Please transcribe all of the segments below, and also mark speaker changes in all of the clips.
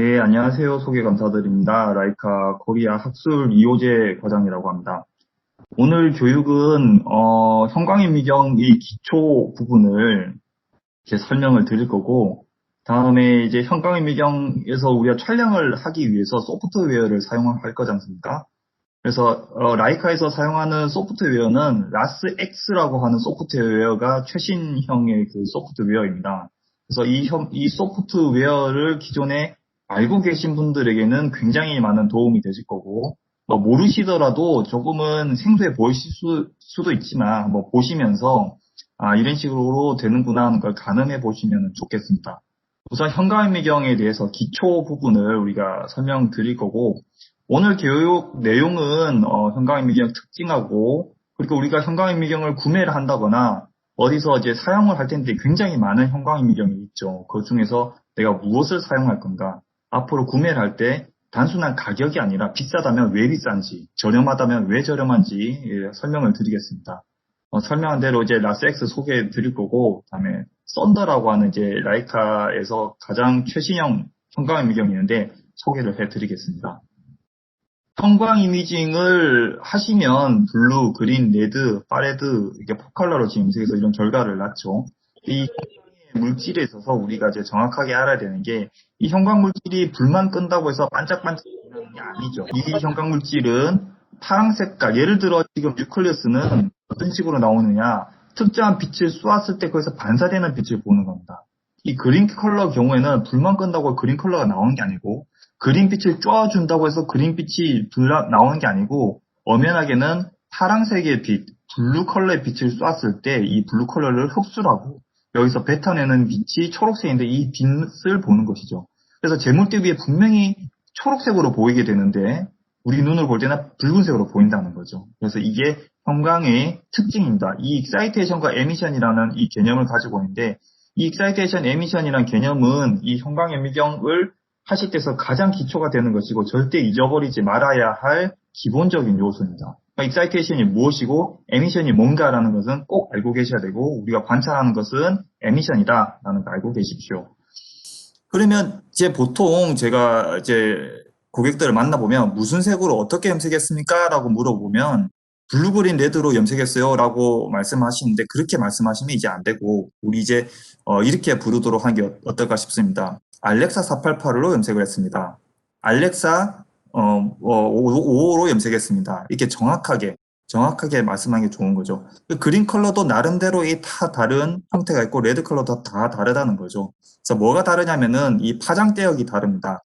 Speaker 1: 네, 안녕하세요. 소개 감사드립니다. 라이카 코리아 학술 이호재 과장이라고 합니다. 오늘 교육은 형광임미경의 기초 부분을 이제 설명을 드릴 거고, 다음에 이제 형광임미경에서 우리가 촬영을 하기 위해서 소프트웨어를 사용할 거지 않습니까? 그래서 라이카에서 사용하는 소프트웨어는 라스X라고 하는 소프트웨어가 최신형의 그 소프트웨어입니다. 그래서 이 소프트웨어를 기존에 알고 계신 분들에게는 굉장히 많은 도움이 되실 거고, 뭐 모르시더라도 조금은 생소해 보이실 수도 있지만, 뭐 보시면서, 이런 식으로 되는구나 하는 걸 가늠해 보시면 좋겠습니다. 우선 현가임미경에 대해서 기초 부분을 우리가 설명드릴 거고, 오늘 교육 내용은 현가임미경 특징하고, 그리고 우리가 현가임미경을 구매를 한다거나 어디서 이제 사용을 할 텐데 굉장히 많은 현가임미경이 있죠. 그 중에서 내가 무엇을 사용할 건가? 앞으로 구매를 할 때 단순한 가격이 아니라 비싸다면 왜 비싼지, 저렴하다면 왜 저렴한지 설명을 드리겠습니다. 설명한 대로 이제 라스X 소개해 드릴 거고, 그다음에 썬더라고 하는 이제 라이카에서 가장 최신형 형광이미경이 있는데 소개를 해 드리겠습니다. 형광 이미징을 하시면 블루, 그린, 레드, 파레드 이게 포컬러로 지금 염색해서 이런 결과를 낳죠. 이 형광의 물질에 있어서 우리가 이제 정확하게 알아야 되는 게 이 형광 물질이 불만 끈다고 해서 반짝반짝하는 게 아니죠. 이 형광 물질은 파란 색깔, 예를 들어 지금 뉴클리어스는 어떤 식으로 나오느냐, 특정한 빛을 쏘았을 때 거기서 반사되는 빛을 보는 겁니다. 이 그린 컬러 경우에는 불만 끈다고 그린 컬러가 나오는 게 아니고 그린빛을 쬐어준다고 해서 그린빛이 나오는 게 아니고 엄연하게는 파란색의 빛, 블루 컬러의 빛을 쐈을 때 이 블루 컬러를 흡수하고 여기서 뱉어내는 빛이 초록색인데 이 빛을 보는 것이죠. 그래서 재물대 위에 분명히 초록색으로 보이게 되는데 우리 눈으로 볼 때는 붉은색으로 보인다는 거죠. 그래서 이게 형광의 특징입니다. 이 익사이테이션과 에미션이라는 이 개념을 가지고 있는데 이 익사이테이션 에미션이라는 개념은 이 형광 에미경을 하실 때서 가장 기초가 되는 것이고 절대 잊어버리지 말아야 할 기본적인 요소입니다. 익사이테이션이 무엇이고 에미션이 뭔가라는 것은 꼭 알고 계셔야 되고 우리가 관찰하는 것은 에미션이다라는 걸 알고 계십시오. 그러면 이제 보통 제가 이제 고객들을 만나보면 무슨 색으로 어떻게 염색했습니까? 라고 물어보면 블루, 그린, 레드로 염색했어요 라고 말씀하시는데 그렇게 말씀하시면 이제 안 되고 우리 이제 이렇게 부르도록 하는 게 어떨까 싶습니다. 알렉사 488로 염색을 했습니다. 알렉사 55로 염색했습니다. 이렇게 정확하게 말씀하는 게 좋은 거죠. 그린 컬러도 나름대로의 다 다른 형태가 있고 레드 컬러도 다 다르다는 거죠. 그래서 뭐가 다르냐면은 이 파장대역이 다릅니다.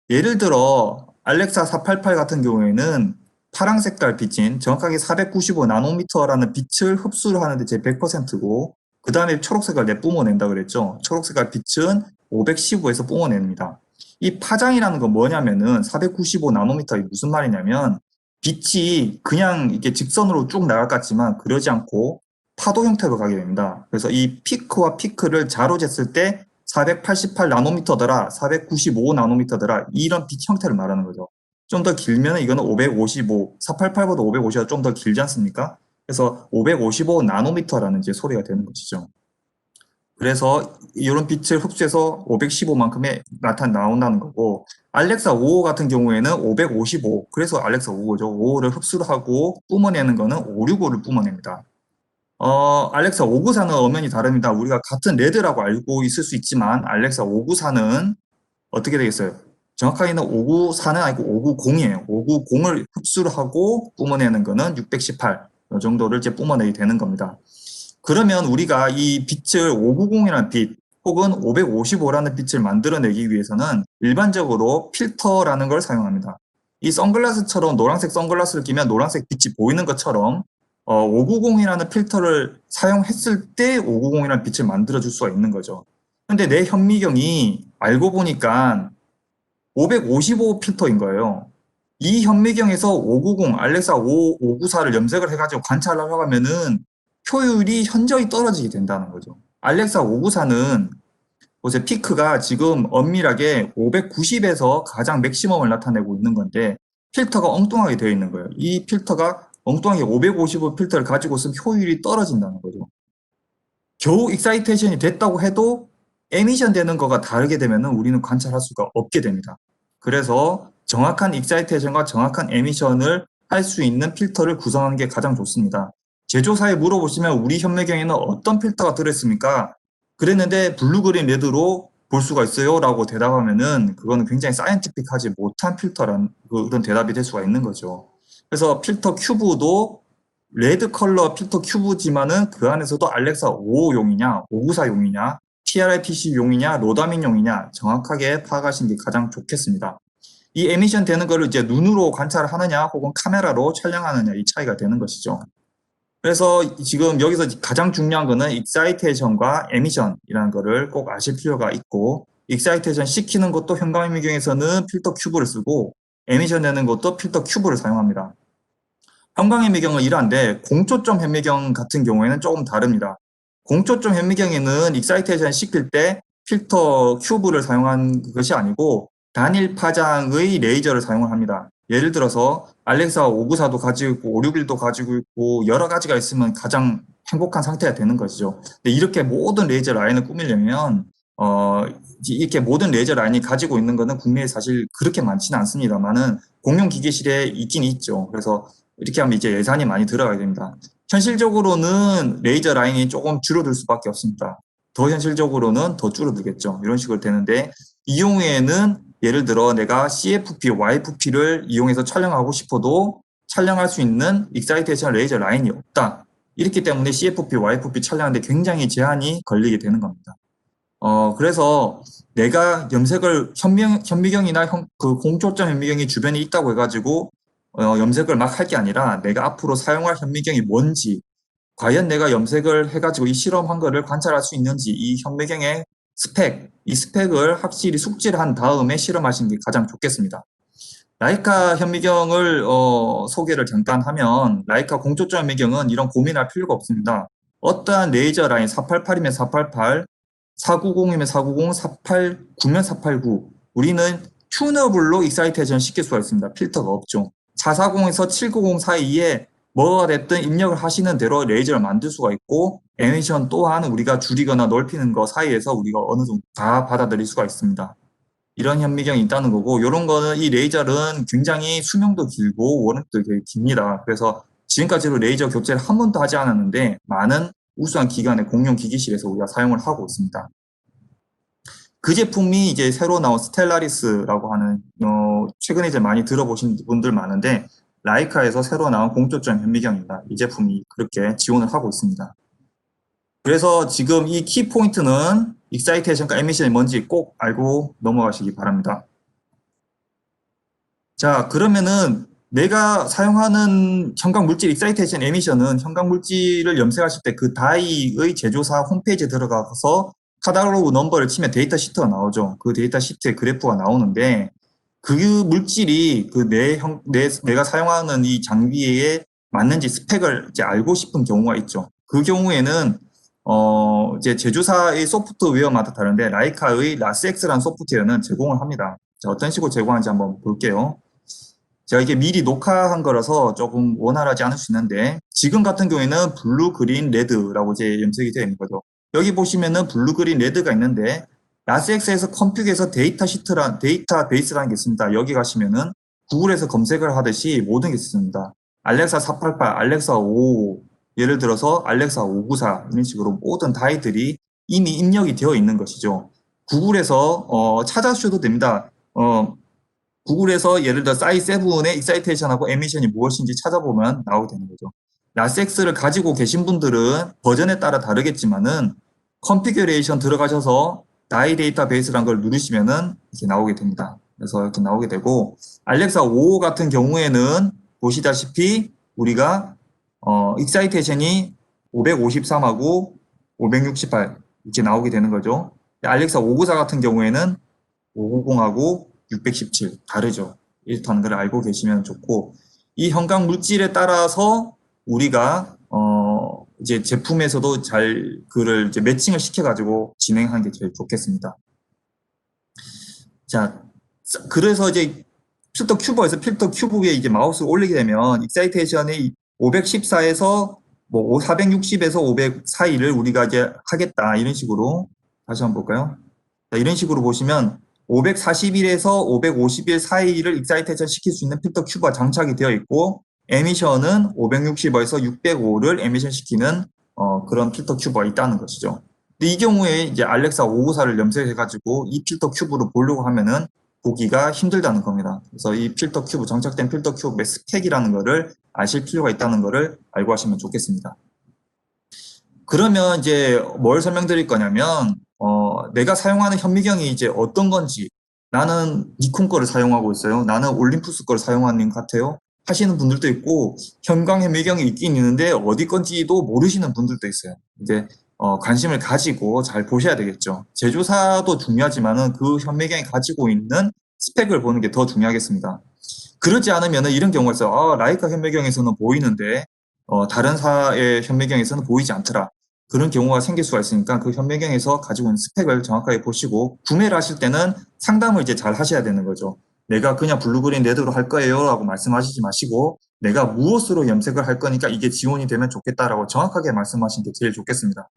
Speaker 1: 예를 들어 알렉사 488 같은 경우에는 파랑 색깔 빛인 정확하게 495 나노미터라는 빛을 흡수를 하는데 제 100%고 그 다음에 초록색을 내뿜어낸다 그랬죠. 초록색깔 빛은 515에서 뿜어냅니다. 이 파장이라는 건 뭐냐면은 495 나노미터 이 무슨 말이냐면 빛이 그냥 이렇게 직선으로 쭉 나갈 것 같지만 그러지 않고 파도 형태로 가게 됩니다. 그래서 이 피크와 피크를 자로 쟀을 때 488 나노미터더라, 495 나노미터더라 이런 빛 형태를 말하는 거죠. 좀 더 길면 이거는 555, 488보다 550가 좀 더 길지 않습니까? 그래서 555 나노미터라는 이제 소리가 되는 것이죠. 그래서 이런 빛을 흡수해서 515만큼의 나온다는 거고 알렉사 55 같은 경우에는 555 그래서 알렉사 55죠. 55를 흡수를 하고 뿜어내는 거는 565를 뿜어냅니다. 알렉사 594는 엄연히 다릅니다. 우리가 같은 레드라고 알고 있을 수 있지만 알렉사 594는 어떻게 되겠어요? 정확하게는 594는 아니고 590이에요. 590을 흡수를 하고 뿜어내는 거는 618. 이 정도를 이제 뿜어내게 되는 겁니다. 그러면 우리가 이 빛을 590이라는 빛 혹은 555라는 빛을 만들어내기 위해서는 일반적으로 필터라는 걸 사용합니다. 이 선글라스처럼 노란색 선글라스를 끼면 노란색 빛이 보이는 것처럼 590이라는 필터를 사용했을 때 590이라는 빛을 만들어줄 수가 있는 거죠. 근데 내 현미경이 알고 보니까 555 필터인 거예요. 이 현미경에서 590, 알렉사 594를 염색을 해가지고 관찰을 하려고 하면은 효율이 현저히 떨어지게 된다는 거죠. 알렉사 594는 보세요. 피크가 지금 엄밀하게 590에서 가장 맥시멈을 나타내고 있는 건데 필터가 엉뚱하게 되어 있는 거예요. 이 필터가 엉뚱하게 555 필터를 가지고 있으면 효율이 떨어진다는 거죠. 겨우 익사이테이션이 됐다고 해도 에미션 되는 거가 다르게 되면은 우리는 관찰할 수가 없게 됩니다. 그래서 정확한 익사이테이션과 정확한 에미션을 할 수 있는 필터를 구성하는 게 가장 좋습니다. 제조사에 물어보시면 우리 현미경에는 어떤 필터가 들어있습니까? 그랬는데 블루, 그린, 레드로 볼 수가 있어요 라고 대답하면은 그거는 굉장히 사이언티픽하지 못한 필터란 그런 대답이 될 수가 있는 거죠. 그래서 필터 큐브도 레드 컬러 필터 큐브지만은 그 안에서도 알렉사 5용이냐 594용이냐 PRITC용이냐 로다민용이냐 정확하게 파악하시는 게 가장 좋겠습니다. 이 에미션 되는 거를 이제 눈으로 관찰하느냐 혹은 카메라로 촬영하느냐 이 차이가 되는 것이죠. 그래서 지금 여기서 가장 중요한 거는 익사이테이션과 에미션이라는 거를 꼭 아실 필요가 있고, 익사이테이션 시키는 것도 형광현미경에서는 필터 큐브를 쓰고 에미션 내는 것도 필터 큐브를 사용합니다. 형광현미경은 이러한데 공초점 현미경 같은 경우에는 조금 다릅니다. 공초점 현미경에는 익사이테이션 시킬 때 필터 큐브를 사용한 것이 아니고 단일 파장의 레이저를 사용을 합니다. 예를 들어서 알렉사 594도 가지고 있고 561도 가지고 있고 여러 가지가 있으면 가장 행복한 상태가 되는 것이죠. 근데 이렇게 모든 레이저 라인을 꾸미려면 이렇게 모든 레이저 라인이 가지고 있는 것은 국내에 사실 그렇게 많지는 않습니다만은 공용 기계실에 있긴 있죠. 그래서 이렇게 하면 이제 예산이 많이 들어가야 됩니다. 현실적으로는 레이저 라인이 조금 줄어들 수밖에 없습니다. 더 현실적으로는 더 줄어들겠죠. 이런 식으로 되는데 이 경우에는 예를 들어 내가 CFP, YFP를 이용해서 촬영하고 싶어도 촬영할 수 있는 익사이테이션 레이저 라인이 없다. 이렇기 때문에 CFP, YFP 촬영하는데 굉장히 제한이 걸리게 되는 겁니다. 그래서 내가 염색을 현미경이나 그 공초점 현미경이 주변에 있다고 해가지고 염색을 막 할 게 아니라 내가 앞으로 사용할 현미경이 뭔지, 과연 내가 염색을 해가지고 이 실험한 거를 관찰할 수 있는지, 이 현미경의 이 스펙을 확실히 숙지를 한 다음에 실험하시는 게 가장 좋겠습니다. 라이카 현미경을 소개를 잠깐 하면 라이카 공초점 현미경은 이런 고민할 필요가 없습니다. 어떠한 레이저 라인 488이면 488, 490이면 490, 489면 489 우리는 튜너블로 익사이테이션 시킬 수가 있습니다. 필터가 없죠. 440에서 790 사이에 뭐가 됐든 입력을 하시는 대로 레이저를 만들 수가 있고 에미션 또한 우리가 줄이거나 넓히는 거 사이에서 우리가 어느 정도 다 받아들일 수가 있습니다. 이런 현미경이 있다는 거고 이런 거는 이 레이저는 굉장히 수명도 길고 워런티도 되게 깁니다. 그래서 지금까지로 레이저 교체를 한 번도 하지 않았는데 많은 우수한 기관의 공용 기기실에서 우리가 사용을 하고 있습니다. 그 제품이 이제 새로 나온 스텔라리스라고 하는 최근에 이제 많이 들어보신 분들 많은데 라이카에서 새로 나온 공초점 현미경입니다. 이 제품이 그렇게 지원을 하고 있습니다. 그래서 지금 이 키포인트는 익사이테이션과 에미션이 뭔지 꼭 알고 넘어가시기 바랍니다. 자, 그러면은 내가 사용하는 형광물질 익사이테이션 에미션은 형광물질을 염색하실 때 그 다이의 제조사 홈페이지에 들어가서 카탈로그 넘버를 치면 데이터 시트가 나오죠. 그 데이터 시트에 그래프가 나오는데 그 물질이 내가 사용하는 이 장비에 맞는지 스펙을 이제 알고 싶은 경우가 있죠. 그 경우에는 이제 제조사의 소프트웨어마다 다른데 라이카의 라스엑스라는 소프트웨어는 제공을 합니다. 자, 어떤 식으로 제공하는지 한번 볼게요. 제가 이게 미리 녹화한 거라서 조금 원활하지 않을 수 있는데 지금 같은 경우에는 블루, 그린, 레드라고 이제 염색이 되어 있는 거죠. 여기 보시면은 블루, 그린, 레드가 있는데 라스엑스에서 컴퓨터에서 데이터베이스라는 게 있습니다. 여기 가시면은 구글에서 검색을 하듯이 모든 게 있습니다. 알렉사 488, 알렉사 555, 예를 들어서 알렉사 594 이런 식으로 모든 다이들이 이미 입력이 되어 있는 것이죠. 구글에서 찾아주셔도 됩니다. 구글에서 예를 들어 사이7의 익사이테이션하고 에미션이 무엇인지 찾아보면 나오게 되는 거죠. 라섹스를 가지고 계신 분들은 버전에 따라 다르겠지만은 컨피규레이션 들어가셔서 다이 데이터베이스라는 걸 누르시면은 이렇게 나오게 됩니다. 그래서 이렇게 나오게 되고 알렉사 5 같은 경우에는 보시다시피 우리가 익사이테이션이 553하고 568 이렇게 나오게 되는 거죠. 알렉사 594 같은 경우에는 590하고 617 다르죠. 이렇다는 걸 알고 계시면 좋고 이 형광 물질에 따라서 우리가 이제 제품에서도 잘 그를 이제 매칭을 시켜가지고 진행하는 게 제일 좋겠습니다. 자, 그래서 이제 필터 큐브에서 필터 큐브 위에 이제 마우스를 올리게 되면 익사이테이션이 514에서 뭐 460에서 500 사이를 우리가 이제 하겠다 이런 식으로 다시 한번 볼까요? 자, 이런 식으로 보시면 541에서 551 사이를 익사이테이션 시킬 수 있는 필터 큐브가 장착이 되어 있고 에미션은 560에서 605를 에미션 시키는 그런 필터 큐브가 있다는 것이죠. 근데 이 경우에 이제 알렉사 594를 염색해가지고 이 필터 큐브를 보려고 하면은 보기가 힘들다는 겁니다. 그래서 이 필터 큐브, 장착된 필터 큐브의 스펙이라는 거를 아실 필요가 있다는 거를 알고 하시면 좋겠습니다. 그러면 이제 뭘 설명드릴 거냐면, 내가 사용하는 현미경이 이제 어떤 건지, 나는 니콘 거를 사용하고 있어요. 나는 올림푸스 거를 사용하는 것 같아요. 하시는 분들도 있고, 현광 현미경이 있긴 있는데 어디 건지도 모르시는 분들도 있어요. 이제 관심을 가지고 잘 보셔야 되겠죠. 제조사도 중요하지만은 그 현미경이 가지고 있는 스펙을 보는 게 더 중요하겠습니다. 그러지 않으면 이런 경우가 있어요. 라이카 현미경에서는 보이는데 다른 사의 현미경에서는 보이지 않더라. 그런 경우가 생길 수가 있으니까 그 현미경에서 가지고 있는 스펙을 정확하게 보시고 구매를 하실 때는 상담을 이제 잘 하셔야 되는 거죠. 내가 그냥 블루그린 레드로 할 거예요 라고 말씀하시지 마시고 내가 무엇으로 염색을 할 거니까 이게 지원이 되면 좋겠다라고 정확하게 말씀하시는 게 제일 좋겠습니다.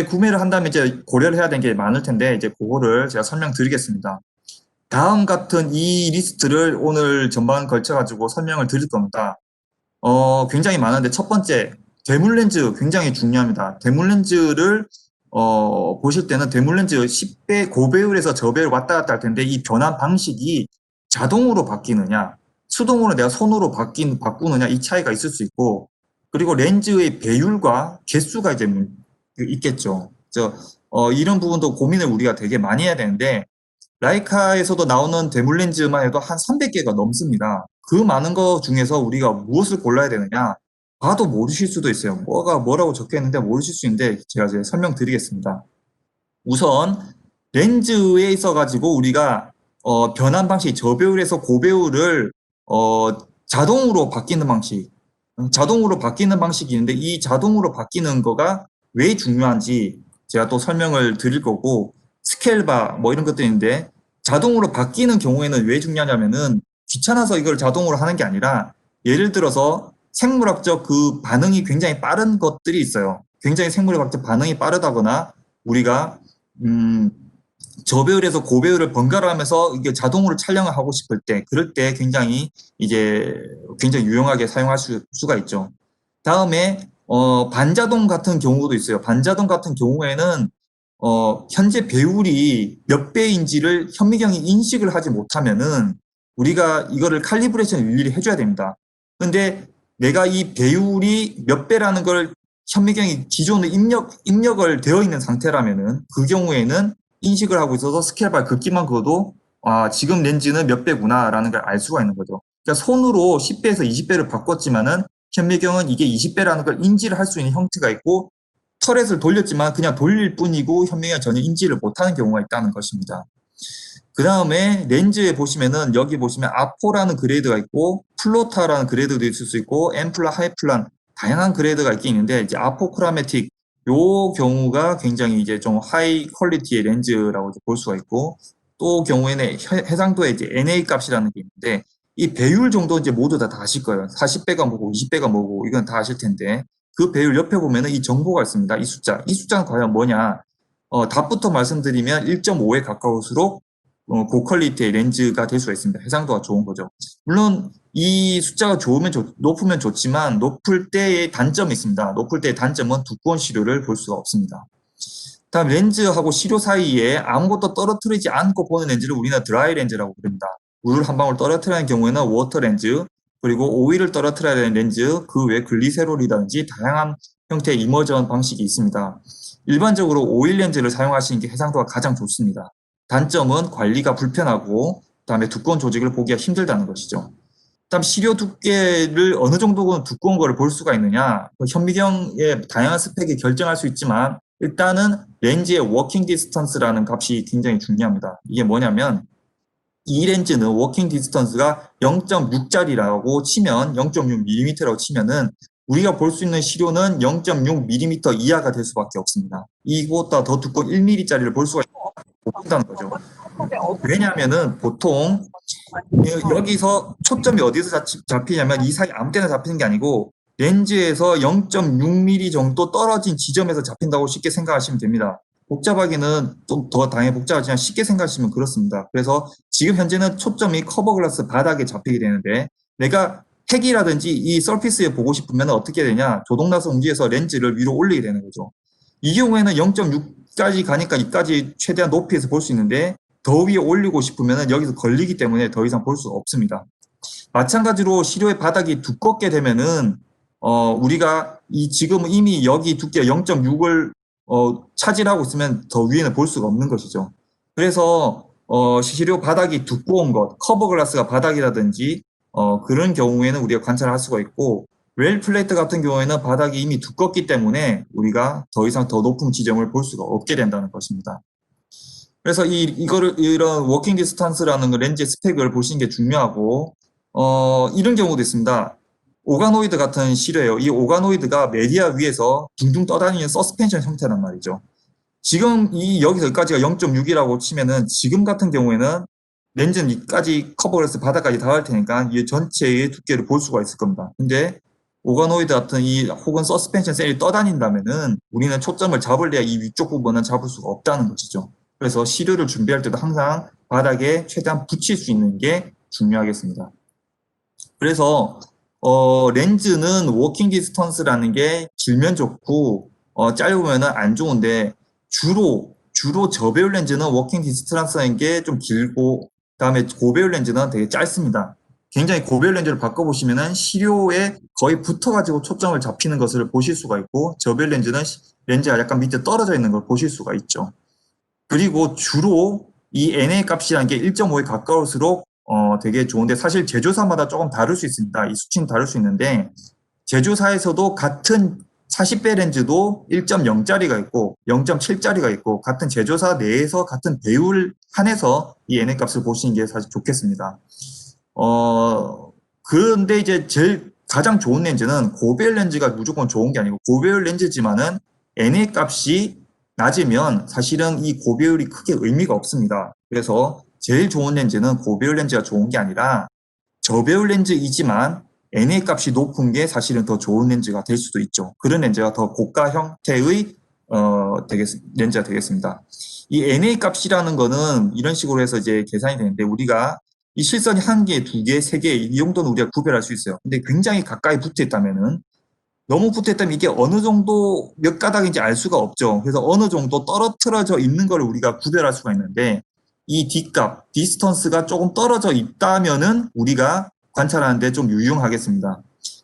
Speaker 1: 구매를 한다면 이제 고려를 해야 되는 게 많을 텐데 이제 그거를 제가 설명드리겠습니다. 다음 같은 이 리스트를 오늘 전반 걸쳐가지고 설명을 드릴 겁니다. 굉장히 많은데 첫 번째, 대물렌즈 굉장히 중요합니다. 대물렌즈를 보실 때는 대물렌즈 10배 고배율에서 저배율 왔다 갔다 할 텐데 이 변환 방식이 자동으로 바뀌느냐, 수동으로 내가 손으로 바꾸느냐 이 차이가 있을 수 있고 그리고 렌즈의 배율과 개수가 이제 있겠죠. 이런 부분도 고민을 우리가 되게 많이 해야 되는데 라이카에서도 나오는 대물렌즈만 해도 한 300개가 넘습니다. 그 많은 거 중에서 우리가 무엇을 골라야 되느냐? 봐도 모르실 수도 있어요. 뭐라고 적혀 있는데 모르실 수 있는데 제가 이제 설명드리겠습니다. 우선 렌즈에 있어가지고 우리가 변환 방식 저배율에서 고배율을 자동으로 바뀌는 방식, 자동으로 바뀌는 방식이 있는데 이 자동으로 바뀌는 거가 왜 중요한지 제가 또 설명을 드릴 거고 스케일바 뭐 이런 것들이 있는데 자동으로 바뀌는 경우에는 왜 중요하냐면은 귀찮아서 이걸 자동으로 하는 게 아니라 예를 들어서 생물학적 그 반응이 굉장히 빠른 것들이 있어요. 굉장히 생물학적 반응이 빠르다거나 우리가 저배율에서 고배율을 번갈아 하면서 이게 자동으로 촬영을 하고 싶을 때 그럴 때 굉장히 유용하게 사용할 수가 있죠. 다음에 반자동 같은 경우도 있어요. 반자동 같은 경우에는 현재 배율이 몇 배인지를 현미경이 인식을 하지 못하면은 우리가 이거를 칼리브레이션 일일이 해줘야 됩니다. 근데 내가 이 배율이 몇 배라는 걸 현미경이 기존에 입력을 되어 있는 상태라면은 그 경우에는 인식을 하고 있어서 스케일바 긋기만 그어도 지금 렌즈는 몇 배구나라는 걸 알 수가 있는 거죠. 그러니까 손으로 10배에서 20배를 바꿨지만은 현미경은 이게 20배라는 걸 인지를 할 수 있는 형태가 있고 터렛을 돌렸지만 그냥 돌릴 뿐이고 현미경이 전혀 인지를 못하는 경우가 있다는 것입니다. 그 다음에 렌즈에 보시면은 여기 보시면 아포라는 그레이드가 있고 플로타라는 그레이드도 있을 수 있고 앰플라, 하이플란 다양한 그레이드가 있긴 있는데 이제 아포크라메틱 요 경우가 굉장히 이제 좀 하이 퀄리티의 렌즈라고 볼 수가 있고 또 경우에는 해상도의 이제 NA 값이라는 게 있는데 이 배율 정도 이제 모두 다 아실 거예요. 40배가 뭐고 20배가 뭐고 이건 다 아실 텐데 그 배율 옆에 보면은 이 정보가 있습니다. 이 숫자는 과연 뭐냐? 답부터 말씀드리면 1.5에 가까울수록 고퀄리티의 렌즈가 될 수가 있습니다. 해상도가 좋은 거죠. 물론 이 숫자가 높으면 좋지만 높을 때의 단점이 있습니다. 높을 때의 단점은 두꺼운 시료를 볼 수가 없습니다. 다음 렌즈하고 시료 사이에 아무것도 떨어뜨리지 않고 보는 렌즈를 우리는 드라이 렌즈라고 부릅니다. 물을 한 방울 떨어뜨리는 경우에는 워터 렌즈, 그리고 오일을 떨어뜨려야 되는 렌즈, 그 외 글리세롤이라든지 다양한 형태의 이머전 방식이 있습니다. 일반적으로 오일 렌즈를 사용하시는 게 해상도가 가장 좋습니다. 단점은 관리가 불편하고 그다음에 두꺼운 조직을 보기가 힘들다는 것이죠. 그다음 시료 두께를 어느 정도 두꺼운 거를 볼 수가 있느냐? 현미경의 다양한 스펙이 결정할 수 있지만 일단은 렌즈의 워킹 디스턴스라는 값이 굉장히 중요합니다. 이게 뭐냐면 이 렌즈는 워킹 디스턴스가 0.6짜리라고 치면 0.6mm라고 치면은 우리가 볼 수 있는 시료는 0.6mm 이하가 될 수밖에 없습니다. 이보다 더 두꺼운 1mm짜리를 볼 수가 없다는 거죠. 왜냐하면은 보통 여기서 초점이 어디서 잡히냐면 이 사이 아무 때나 잡히는 게 아니고 렌즈에서 0.6mm 정도 떨어진 지점에서 잡힌다고 쉽게 생각하시면 됩니다. 복잡하기는 좀 더 당연히 복잡하지만 쉽게 생각하시면 그렇습니다. 그래서 지금 현재는 초점이 커버 글라스 바닥에 잡히게 되는데 내가 색이라든지 이 서피스에 보고 싶으면 어떻게 되냐? 조동나서 움직여서 렌즈를 위로 올리게 되는 거죠. 이 경우에는 0.6까지 가니까 이까지 최대한 높이에서 볼 수 있는데 더 위에 올리고 싶으면 여기서 걸리기 때문에 더 이상 볼 수 없습니다. 마찬가지로 시료의 바닥이 두껍게 되면은 우리가 지금 이미 여기 두께 0.6을 차지하고 있으면 더 위에는 볼 수가 없는 것이죠. 그래서 시료 바닥이 두꺼운 것, 커버 글라스가 바닥이라든지 그런 경우에는 우리가 관찰할 수가 있고 렐 플레이트 같은 경우에는 바닥이 이미 두껍기 때문에 우리가 더 이상 더 높은 지점을 볼 수가 없게 된다는 것입니다. 그래서 이런 워킹 디스턴스라는 렌즈의 스펙을 보시는 게 중요하고 이런 경우도 있습니다. 오가노이드 같은 시료예요. 이 오가노이드가 메디아 위에서 둥둥 떠다니는 서스펜션 형태란 말이죠. 지금 여기서 여기까지가 0.6이라고 치면은 지금 같은 경우에는 렌즈는 이까지 커버글라스 바닥까지 닿을 테니까 이 전체의 두께를 볼 수가 있을 겁니다. 근데 오가노이드 같은 혹은 서스펜션 셀이 떠다닌다면은 우리는 초점을 잡을래야 이 위쪽 부분은 잡을 수가 없다는 것이죠. 그래서 시료를 준비할 때도 항상 바닥에 최대한 붙일 수 있는 게 중요하겠습니다. 그래서 렌즈는 워킹 디스턴스라는 게 길면 좋고 짧으면 안 좋은데 주로 저배율 렌즈는 워킹 디스턴스라는 게 좀 길고 그다음에 고배율 렌즈는 되게 짧습니다. 굉장히 고배율 렌즈를 바꿔보시면은 시료에 거의 붙어가지고 초점을 잡히는 것을 보실 수가 있고 저배율 렌즈는 렌즈가 약간 밑에 떨어져 있는 걸 보실 수가 있죠. 그리고 주로 이 NA 값이라는 게 1.5에 가까울수록 되게 좋은데 사실 제조사마다 조금 다를 수 있습니다. 이 수치는 다를 수 있는데 제조사에서도 같은 40배 렌즈도 1.0짜리가 있고 0.7짜리가 있고 같은 제조사 내에서 같은 배율 한해서 이 NA 값을 보시는 게 사실 좋겠습니다. 그런데 이제 제일 가장 좋은 렌즈는 고배율 렌즈가 무조건 좋은 게 아니고 고배율 렌즈지만은 NA 값이 낮으면 사실은 이 고배율이 크게 의미가 없습니다. 그래서 제일 좋은 렌즈는 고배율 렌즈가 좋은 게 아니라 저배율 렌즈이지만 NA 값이 높은 게 사실은 더 좋은 렌즈가 될 수도 있죠. 그런 렌즈가 더 고가 형태의 렌즈가 되겠습니다. 이 NA 값이라는 거는 이런 식으로 해서 이제 계산이 되는데 우리가 이 실선이 한 개, 두 개, 세 개 이 정도는 우리가 구별할 수 있어요. 근데 굉장히 가까이 붙어 있다면은 너무 붙어 있다면 이게 어느 정도 몇 가닥인지 알 수가 없죠. 그래서 어느 정도 떨어뜨려져 있는 걸 우리가 구별할 수가 있는데 이 D값, 디스턴스가 조금 떨어져 있다면은 우리가 관찰하는데 좀 유용하겠습니다.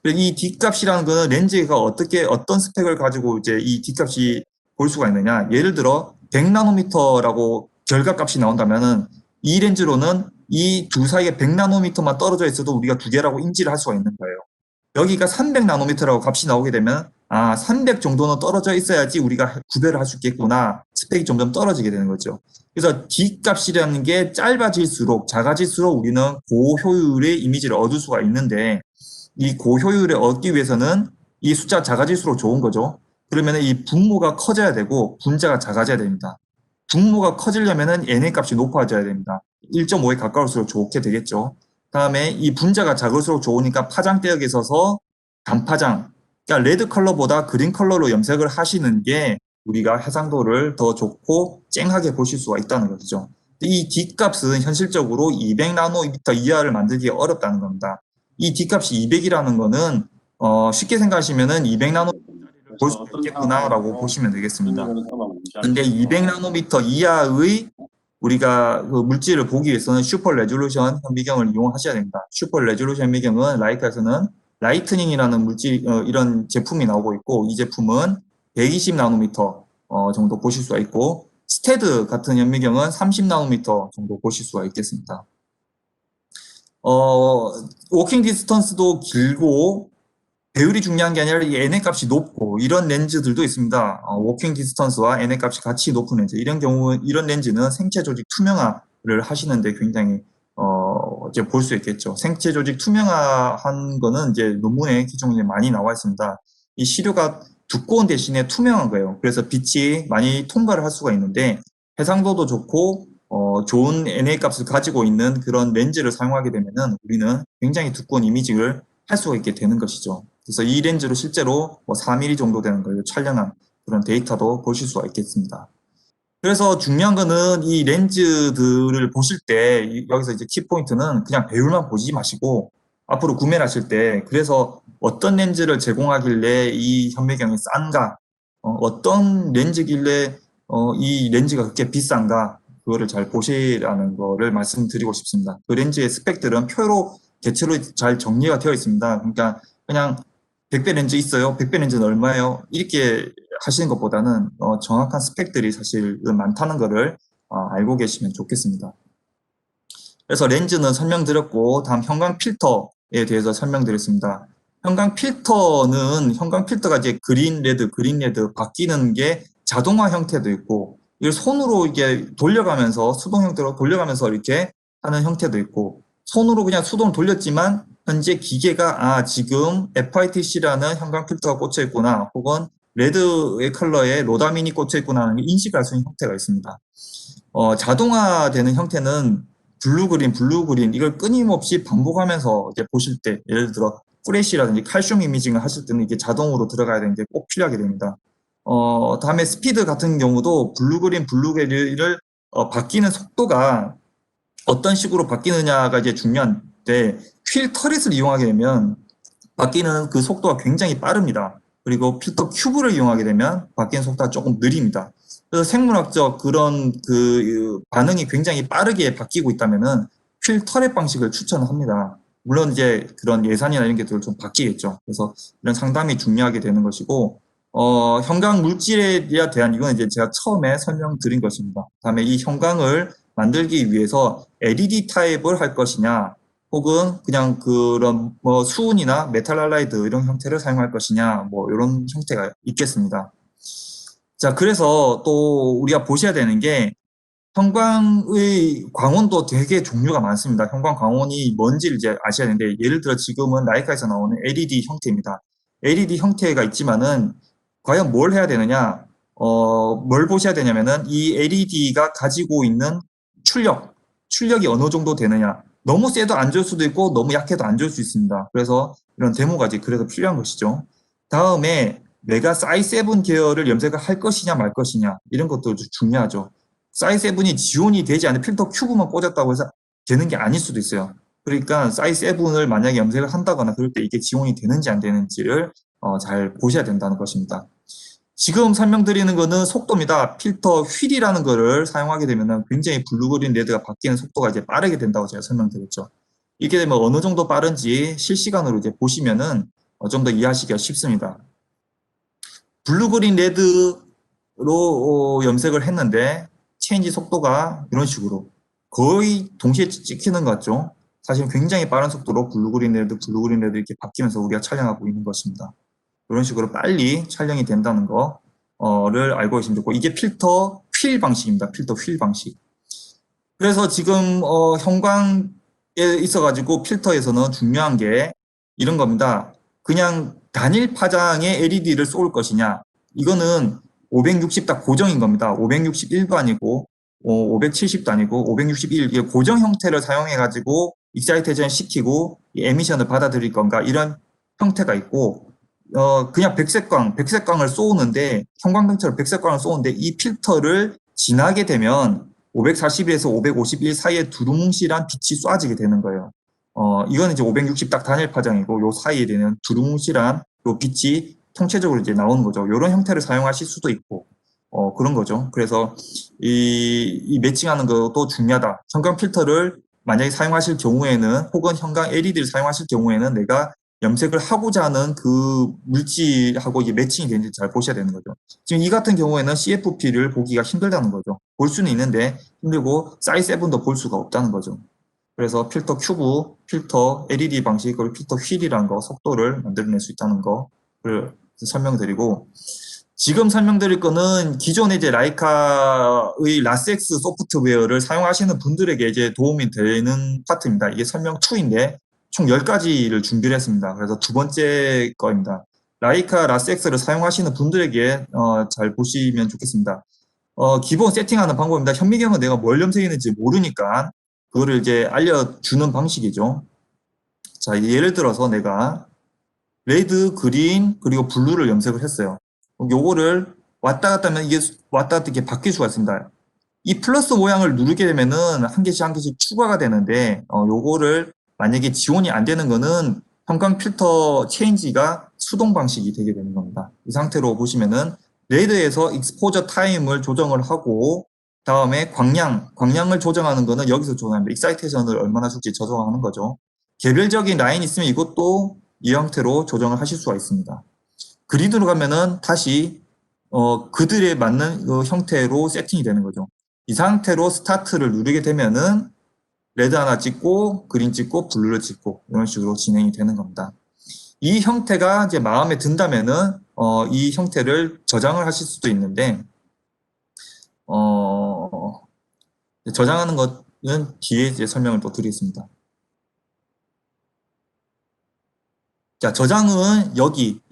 Speaker 1: 이 D값이라는 거는 렌즈가 어떤 스펙을 가지고 이제 이 D값이 볼 수가 있느냐. 예를 들어 100나노미터라고 결과값이 나온다면은 이 렌즈로는 이 두 사이에 100나노미터만 떨어져 있어도 우리가 두 개라고 인지를 할 수가 있는 거예요. 여기가 300나노미터라고 값이 나오게 되면 300 정도는 떨어져 있어야지 우리가 구별을 할 수 있겠구나. 스펙이 점점 떨어지게 되는 거죠. 그래서 D값이라는 게 짧아질수록 작아질수록 우리는 고효율의 이미지를 얻을 수가 있는데 이 고효율을 얻기 위해서는 이 숫자가 작아질수록 좋은 거죠. 그러면 이 분모가 커져야 되고 분자가 작아져야 됩니다. 분모가 커지려면 NA 값이 높아져야 됩니다. 1.5에 가까울수록 좋게 되겠죠. 다음에 이 분자가 작을수록 좋으니까 파장대역에 있어서 단파장, 그러니까 레드 컬러보다 그린 컬러로 염색을 하시는 게 우리가 해상도를 더 좋고 쨍하게 보실 수가 있다는 것이죠. 이 D값은 현실적으로 200나노미터 이하를 만들기 어렵다는 겁니다. 이 D값이 200이라는 거는 쉽게 생각하시면은 200나노미터를 볼 수 있겠구나라고 보시면 되겠습니다. 근데 200나노미터 이하의 우리가 그 물질을 보기 위해서는 슈퍼 레졸루션 현미경을 이용하셔야 됩니다. 슈퍼 레졸루션 현미경은 라이카에서는 라이트닝이라는 물질 이런 제품이 나오고 있고 이 제품은 120나노미터 정도 보실 수가 있고 스테드 같은 현미경은 30나노미터 정도 보실 수가 있겠습니다. 워킹 디스턴스도 길고 배율이 중요한 게 아니라 이 NA 값이 높고 이런 렌즈들도 있습니다. 워킹 디스턴스와 NA 값이 같이 높은 렌즈 이런 렌즈는 생체 조직 투명화를 하시는데 굉장히 이제 볼 수 있겠죠. 생체 조직 투명화한 거는 이제 논문에 기존에 많이 나와 있습니다. 이 시료가 두꺼운 대신에 투명한 거예요. 그래서 빛이 많이 통과를 할 수가 있는데 해상도도 좋고 좋은 NA 값을 가지고 있는 그런 렌즈를 사용하게 되면은 우리는 굉장히 두꺼운 이미지를 할 수가 있게 되는 것이죠. 그래서 이 렌즈로 실제로 4mm 정도 되는 걸 촬영한 그런 데이터도 보실 수가 있겠습니다. 그래서 중요한 거는 이 렌즈들을 보실 때 여기서 이제 키포인트는 그냥 배율만 보지 마시고 앞으로 구매를 하실 때 그래서 어떤 렌즈를 제공하길래 이 현미경이 싼가, 어떤 렌즈길래 이 렌즈가 그렇게 비싼가, 그거를 잘 보시라는 거를 말씀드리고 싶습니다. 그 렌즈의 스펙들은 표로 대체로 잘 정리가 되어 있습니다. 그러니까 그냥 100배 렌즈 있어요? 100배 렌즈는 얼마예요? 이렇게 하시는 것보다는 정확한 스펙들이 사실 많다는 것을 알고 계시면 좋겠습니다. 그래서 렌즈는 설명드렸고 다음 형광 필터에 대해서 설명드렸습니다. 형광 필터가 이제 그린 레드 바뀌는 게 자동화 형태도 있고 이걸 손으로 이게 돌려가면서 수동 형태로 돌려가면서 이렇게 하는 형태도 있고 손으로 그냥 수동 돌렸지만 현재 기계가 지금 FITC라는 형광 필터가 꽂혀 있구나 혹은 레드의 컬러에 로다민이 꽂혀 있구나 하는 인식할 수 있는 형태가 있습니다. 자동화되는 형태는 블루 그린 이걸 끊임없이 반복하면서 이제 보실 때 예를 들어 프레시라든지 칼슘 이미징을 하실 때는 이게 자동으로 들어가야 되는 게 꼭 필요하게 됩니다. 다음에 스피드 같은 경우도 블루 그린을 바뀌는 속도가 어떤 식으로 바뀌느냐가 이제 중요한데 휠 터렛을 이용하게 되면 바뀌는 그 속도가 굉장히 빠릅니다. 그리고 필터 큐브를 이용하게 되면 바뀌는 속도가 조금 느립니다. 그래서 생물학적 그런 그 반응이 굉장히 빠르게 바뀌고 있다면은 휠 터렛 방식을 추천합니다. 물론 이제 그런 예산이나 이런 게좀 바뀌겠죠. 그래서 이런 상담이 중요하게 되는 것이고, 형광 물질에 대한 이건 이제 제가 처음에 설명드린 것입니다. 다음에 이 형광을 만들기 위해서 LED 타입을 할 것이냐, 혹은 그냥 그런 뭐 수은이나 메탈 할라이드 이런 형태를 사용할 것이냐, 뭐 이런 형태가 있겠습니다. 자, 그래서 또 우리가 보셔야 되는 게 형광의 광원도 되게 종류가 많습니다. 형광 광원이 뭔지를 이제 아셔야 되는데 예를 들어 지금은 라이카에서 나오는 LED 형태입니다. LED 형태가 있지만은 과연 뭘 해야 되느냐? 뭘 보셔야 되냐면은 이 LED가 가지고 있는 출력이 어느 정도 되느냐? 너무 세도 안 좋을 수도 있고 너무 약해도 안 좋을 수 있습니다. 그래서 이런 데모가 이제 그래서 필요한 것이죠. 다음에 내가 사이7 계열을 염색을 할 것이냐 말 것이냐 이런 것도 중요하죠. 사이7이 지원이 되지 않은 필터 큐브만 꽂았다고 해서 되는 게 아닐 수도 있어요. 그러니까 사이7을 만약에 염색을 한다거나 그럴 때 이게 지원이 되는지 안 되는지를 잘 보셔야 된다는 것입니다. 지금 설명드리는 거는 속도입니다. 필터 휠이라는 거를 사용하게 되면 굉장히 블루, 그린, 레드가 바뀌는 속도가 이제 빠르게 된다고 제가 설명드렸죠. 이게 되면 어느 정도 빠른지 실시간으로 이제 보시면은 좀 더 이해하시기가 쉽습니다. 블루, 그린, 레드로 염색을 했는데 체인지 속도가 이런 식으로 거의 동시에 찍히는 것 같죠. 사실 굉장히 빠른 속도로 블루, 그린, 레드 이렇게 바뀌면서 우리가 촬영하고 있는 것입니다. 이런 식으로 빨리 촬영이 된다는 거를 알고 계시면 좋고 이게 필터 휠 방식입니다. 필터 휠 방식. 그래서 지금 형광에 있어가지고 필터에서는 중요한 게 이런 겁니다. 그냥 단일 파장의 LED를 쏠 것이냐 이거는 560딱 고정인 겁니다. 561도 아니고 570도 아니고 561 이게 고정 형태를 사용해가지고 익사이테이션 시키고 에미션을 받아들일 건가 이런 형태가 있고 그냥 백색광을 쏘는데 형광등처럼 백색광을 쏘는데 이 필터를 지나게 되면 541에서 551 사이에 두루뭉실한 빛이 쏴지게 되는 거예요. 이거는 이제 560 딱 단일 파장이고 요 사이에 되는 두루뭉실한 요 빛이 통체적으로 이제 나오는 거죠. 이런 형태를 사용하실 수도 있고 그런 거죠. 그래서 이 매칭하는 것도 중요하다. 형광 필터를 만약에 사용하실 경우에는 혹은 형광 LED를 사용하실 경우에는 내가 염색을 하고자 하는 그 물질하고 이게 매칭이 되는지 잘 보셔야 되는 거죠. 지금 이 같은 경우에는 CFP를 보기가 힘들다는 거죠. 볼 수는 있는데 힘들고 사이7도 볼 수가 없다는 거죠. 그래서 필터 큐브, 필터 LED 방식, 그리고 필터 휠이라는 거 속도를 만들어낼 수 있다는 거를 설명드리고 지금 설명드릴 거는 기존의 이제 라이카의 라섹스 소프트웨어를 사용하시는 분들에게 이제 도움이 되는 파트입니다. 이게 설명 2인데 총 10가지를 준비를 했습니다. 그래서 두 번째 거입니다. 라이카 라섹스를 사용하시는 분들에게 잘 보시면 좋겠습니다. 기본 세팅하는 방법입니다. 현미경은 내가 뭘 염색했는지 모르니까 그거를 이제 알려주는 방식이죠. 자, 예를 들어서 내가 레드, 그린, 그리고 블루를 염색을 했어요. 요거를 왔다 갔다 하면 이게 왔다 갔다 이렇게 바뀔 수가 있습니다. 이 플러스 모양을 누르게 되면은 한 개씩 한 개씩 추가가 되는데, 요거를 만약에 지원이 안 되는 거는 형광 필터 체인지가 수동 방식이 되게 되는 겁니다. 이 상태로 보시면은 레드에서 익스포저 타임을 조정을 하고, 다음에 광량을 조정하는 거는 여기서 조정합니다. 익사이테이션을 얼마나 줄지 조정하는 거죠. 개별적인 라인이 있으면 이것도 이 형태로 조정을 하실 수가 있습니다. 그리드로 가면은 다시 그들에 맞는 그 형태로 세팅이 되는 거죠. 이 상태로 스타트를 누르게 되면은 레드 하나 찍고 그린 찍고 블루를 찍고 이런 식으로 진행이 되는 겁니다. 이 형태가 이제 마음에 든다면은 이 형태를 저장을 하실 수도 있는데 저장하는 것은 뒤에 이제 설명을 또 드리겠습니다. 자, 저장은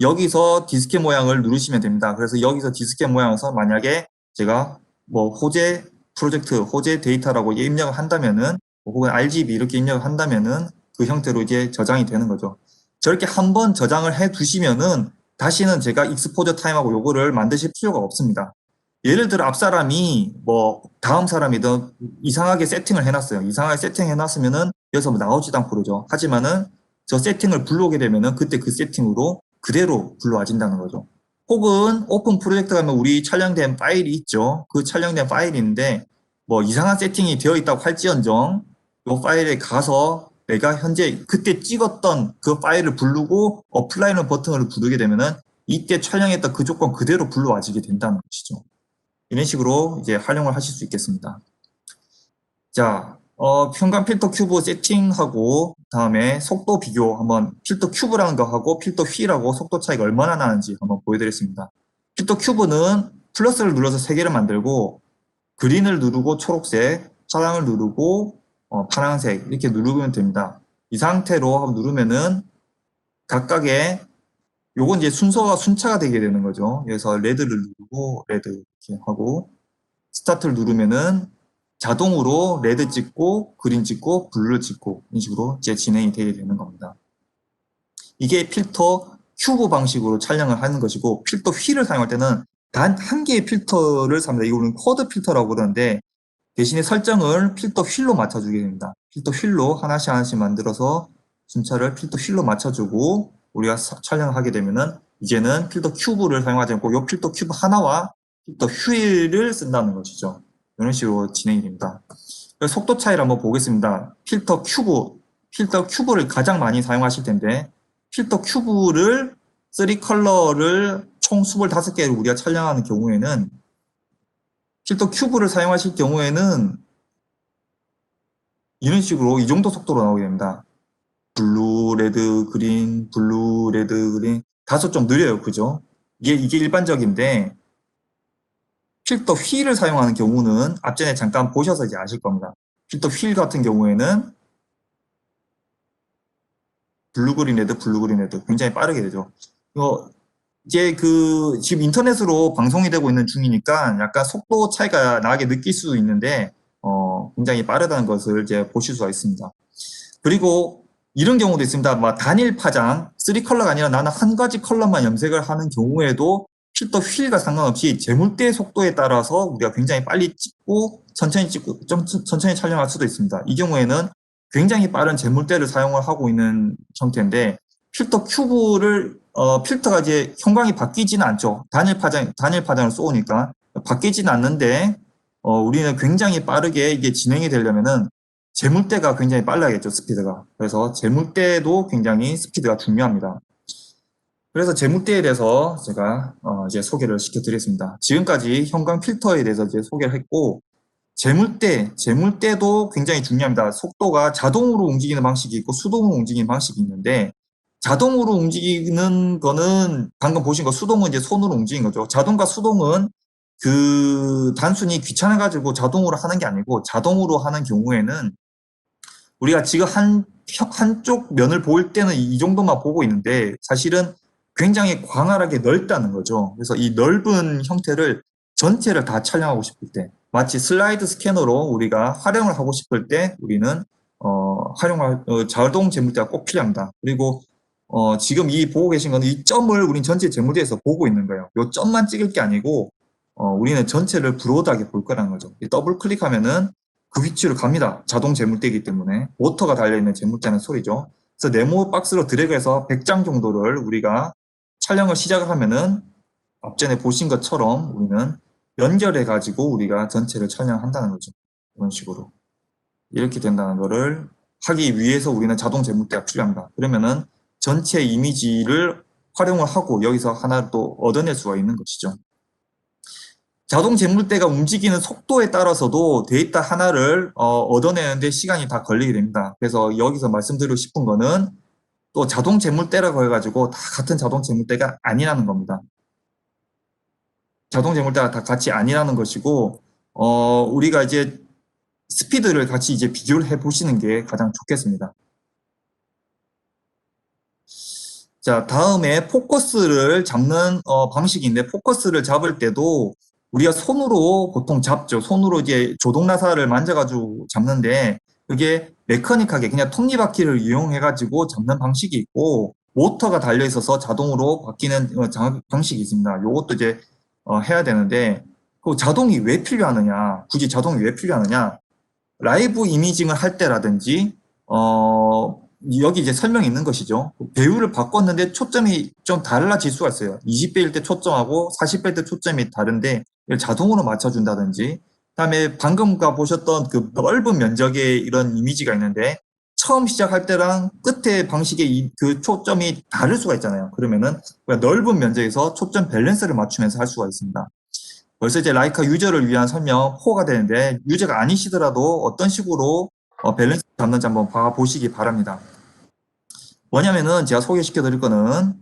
Speaker 1: 여기서 디스켓 모양을 누르시면 됩니다. 그래서 여기서 디스켓 모양에서 만약에 제가 뭐 호재 프로젝트, 호재 데이터라고 입력을 한다면은, 혹은 RGB 이렇게 입력을 한다면은 그 형태로 이제 저장이 되는 거죠. 저렇게 한번 저장을 해 두시면은 다시는 제가 익스포저 타임하고 요거를 만드실 필요가 없습니다. 예를 들어 앞 사람이 뭐 다음 사람이든 이상하게 세팅을 해놨어요. 이상하게 세팅해놨으면은 여기서 뭐 나오지도 않고 그러죠. 하지만은 저 세팅을 불러오게 되면은 그때 그 세팅으로 그대로 불러와진다는 거죠. 혹은 오픈 프로젝트 가면 우리 촬영된 파일이 있죠. 그 촬영된 파일인데 뭐 이상한 세팅이 되어 있다고 할지언정 이 파일에 가서 내가 현재 그때 찍었던 그 파일을 부르고 어플라이는 버튼을 부르게 되면은 이때 촬영했던 그 조건 그대로 불러와지게 된다는 것이죠. 이런 식으로 이제 활용을 하실 수 있겠습니다. 자, 현관 필터 큐브 세팅하고 다음에 속도 비교 한번 필터 큐브라는 거 하고 필터 휠하고 속도 차이가 얼마나 나는지 한번 보여드리겠습니다. 필터 큐브는 플러스를 눌러서 3개를 만들고 그린을 누르고 초록색, 파랑을 누르고 파란색 이렇게 누르면 됩니다. 이 상태로 한번 누르면은 각각의 요건 이제 순서가 순차가 되게 되는 거죠. 그래서 레드를 누르고 레드 이렇게 하고 스타트를 누르면은 자동으로 레드 찍고 그린 찍고 블루 찍고 이런 식으로 이제 진행이 되게 되는 겁니다. 이게 필터 큐브 방식으로 촬영을 하는 것이고 필터 휠을 사용할 때는 단 한 개의 필터를 삽니다. 이거는 쿼드 필터라고 그러는데 대신에 설정을 필터 휠로 맞춰주게 됩니다. 필터 휠로 하나씩 하나씩 만들어서 순차를 필터 휠로 맞춰주고 우리가 촬영을 하게 되면은 이제는 필터 큐브를 사용하지 않고 이 필터 큐브 하나와 필터 휠을 쓴다는 것이죠. 이런 식으로 진행이 됩니다. 속도 차이를 한번 보겠습니다. 필터 큐브를 가장 많이 사용하실 텐데 필터 큐브를 3컬러를 총 25개를 우리가 촬영하는 경우에는 필터 큐브를 사용하실 경우에는 이런 식으로 이 정도 속도로 나오게 됩니다. 블루, 레드, 그린, 블루, 레드, 그린. 다소 좀 느려요. 그죠? 이게 일반적인데, 필터 휠을 사용하는 경우는 앞전에 잠깐 보셔서 이제 아실 겁니다. 필터 휠 같은 경우에는 블루, 그린, 레드, 블루, 그린, 레드. 굉장히 빠르게 되죠. 이제 지금 인터넷으로 방송이 되고 있는 중이니까 약간 속도 차이가 나게 느낄 수도 있는데, 굉장히 빠르다는 것을 이제 보실 수가 있습니다. 그리고 이런 경우도 있습니다. 막 단일 파장, 3컬러가 아니라 나는 한 가지 컬러만 염색을 하는 경우에도 필터 휠과 상관없이 재물대 속도에 따라서 우리가 굉장히 빨리 찍고 천천히 찍고 좀 천천히 촬영할 수도 있습니다. 이 경우에는 굉장히 빠른 재물대를 사용을 하고 있는 형태인데 필터 큐브를 필터가 이제 형광이 바뀌지는 않죠. 단일 파장을 쏘니까 바뀌지는 않는데 우리는 굉장히 빠르게 이게 진행이 되려면은 재물대가 굉장히 빨라야겠죠, 스피드가. 그래서 재물대도 굉장히 스피드가 중요합니다. 그래서 재물대에 대해서 제가 이제 소개를 시켜드리겠습니다. 지금까지 형광 필터에 대해서 이제 소개를 했고, 재물대도 굉장히 중요합니다. 속도가 자동으로 움직이는 방식이 있고 수동으로 움직이는 방식이 있는데, 자동으로 움직이는 거는 방금 보신 거 수동은 이제 손으로 움직이는 거죠. 자동과 수동은 단순히 귀찮아가지고 자동으로 하는 게 아니고 자동으로 하는 경우에는 우리가 지금 한쪽 면을 볼 때는 이 정도만 보고 있는데 사실은 굉장히 광활하게 넓다는 거죠. 그래서 이 넓은 형태를 전체를 다 촬영하고 싶을 때 마치 슬라이드 스캐너로 우리가 활용을 하고 싶을 때 우리는 자동 재물대가 꼭 필요합니다. 그리고 지금 이 보고 계신 거는 이 점을 우린 전체 재물대에서 보고 있는 거예요. 이 점만 찍을 게 아니고 우리는 전체를 브로드하게 볼 거라는 거죠. 더블 클릭하면은 그 위치로 갑니다. 자동 재물대이기 때문에. 모터가 달려있는 재물대는 소리죠. 그래서 네모 박스로 드래그해서 100장 정도를 우리가 촬영을 시작을 하면은 앞전에 보신 것처럼 우리는 연결해 가지고 우리가 전체를 촬영한다는 거죠. 이런 식으로. 이렇게 된다는 거를 하기 위해서 우리는 자동 재물대가 필요합니다. 그러면은 전체 이미지를 활용을 하고 여기서 하나를 또 얻어낼 수가 있는 것이죠. 자동 재물대가 움직이는 속도에 따라서도 데이터 하나를 얻어내는데 시간이 다 걸리게 됩니다. 그래서 여기서 말씀드리고 싶은 거는 또 자동 재물대라고 해가지고 다 같은 자동 재물대가 아니라는 겁니다. 자동 재물대가 다 같이 아니라는 것이고 우리가 이제 스피드를 같이 이제 비교를 해 보시는 게 가장 좋겠습니다. 자, 다음에 포커스를 잡는 방식인데 포커스를 잡을 때도 우리가 손으로 보통 잡죠. 손으로 이제 조동 나사를 만져가지고 잡는데 그게 메커닉하게 그냥 톱니바퀴를 이용해가지고 잡는 방식이 있고 모터가 달려 있어서 자동으로 바뀌는 방식이 있습니다. 요것도 이제 해야 되는데 그 자동이 왜 필요하느냐? 굳이 자동이 왜 필요하느냐? 라이브 이미징을 할 때라든지 여기 이제 설명이 있는 것이죠. 배우를 바꿨는데 초점이 좀 달라질 수가 있어요. 20배일 때 초점하고 40배일 때 초점이 다른데 이걸 자동으로 맞춰준다든지 그다음에 방금 보셨던 그 넓은 면적의 이런 이미지가 있는데 처음 시작할 때랑 끝의 방식의 그 초점이 다를 수가 있잖아요. 그러면은 넓은 면적에서 초점 밸런스를 맞추면서 할 수가 있습니다. 벌써 이제 라이카 유저를 위한 설명 포가 되는데 유저가 아니시더라도 어떤 식으로 밸런스 잡는지 한번 봐보시기 바랍니다. 뭐냐면은 제가 소개시켜 드릴 거는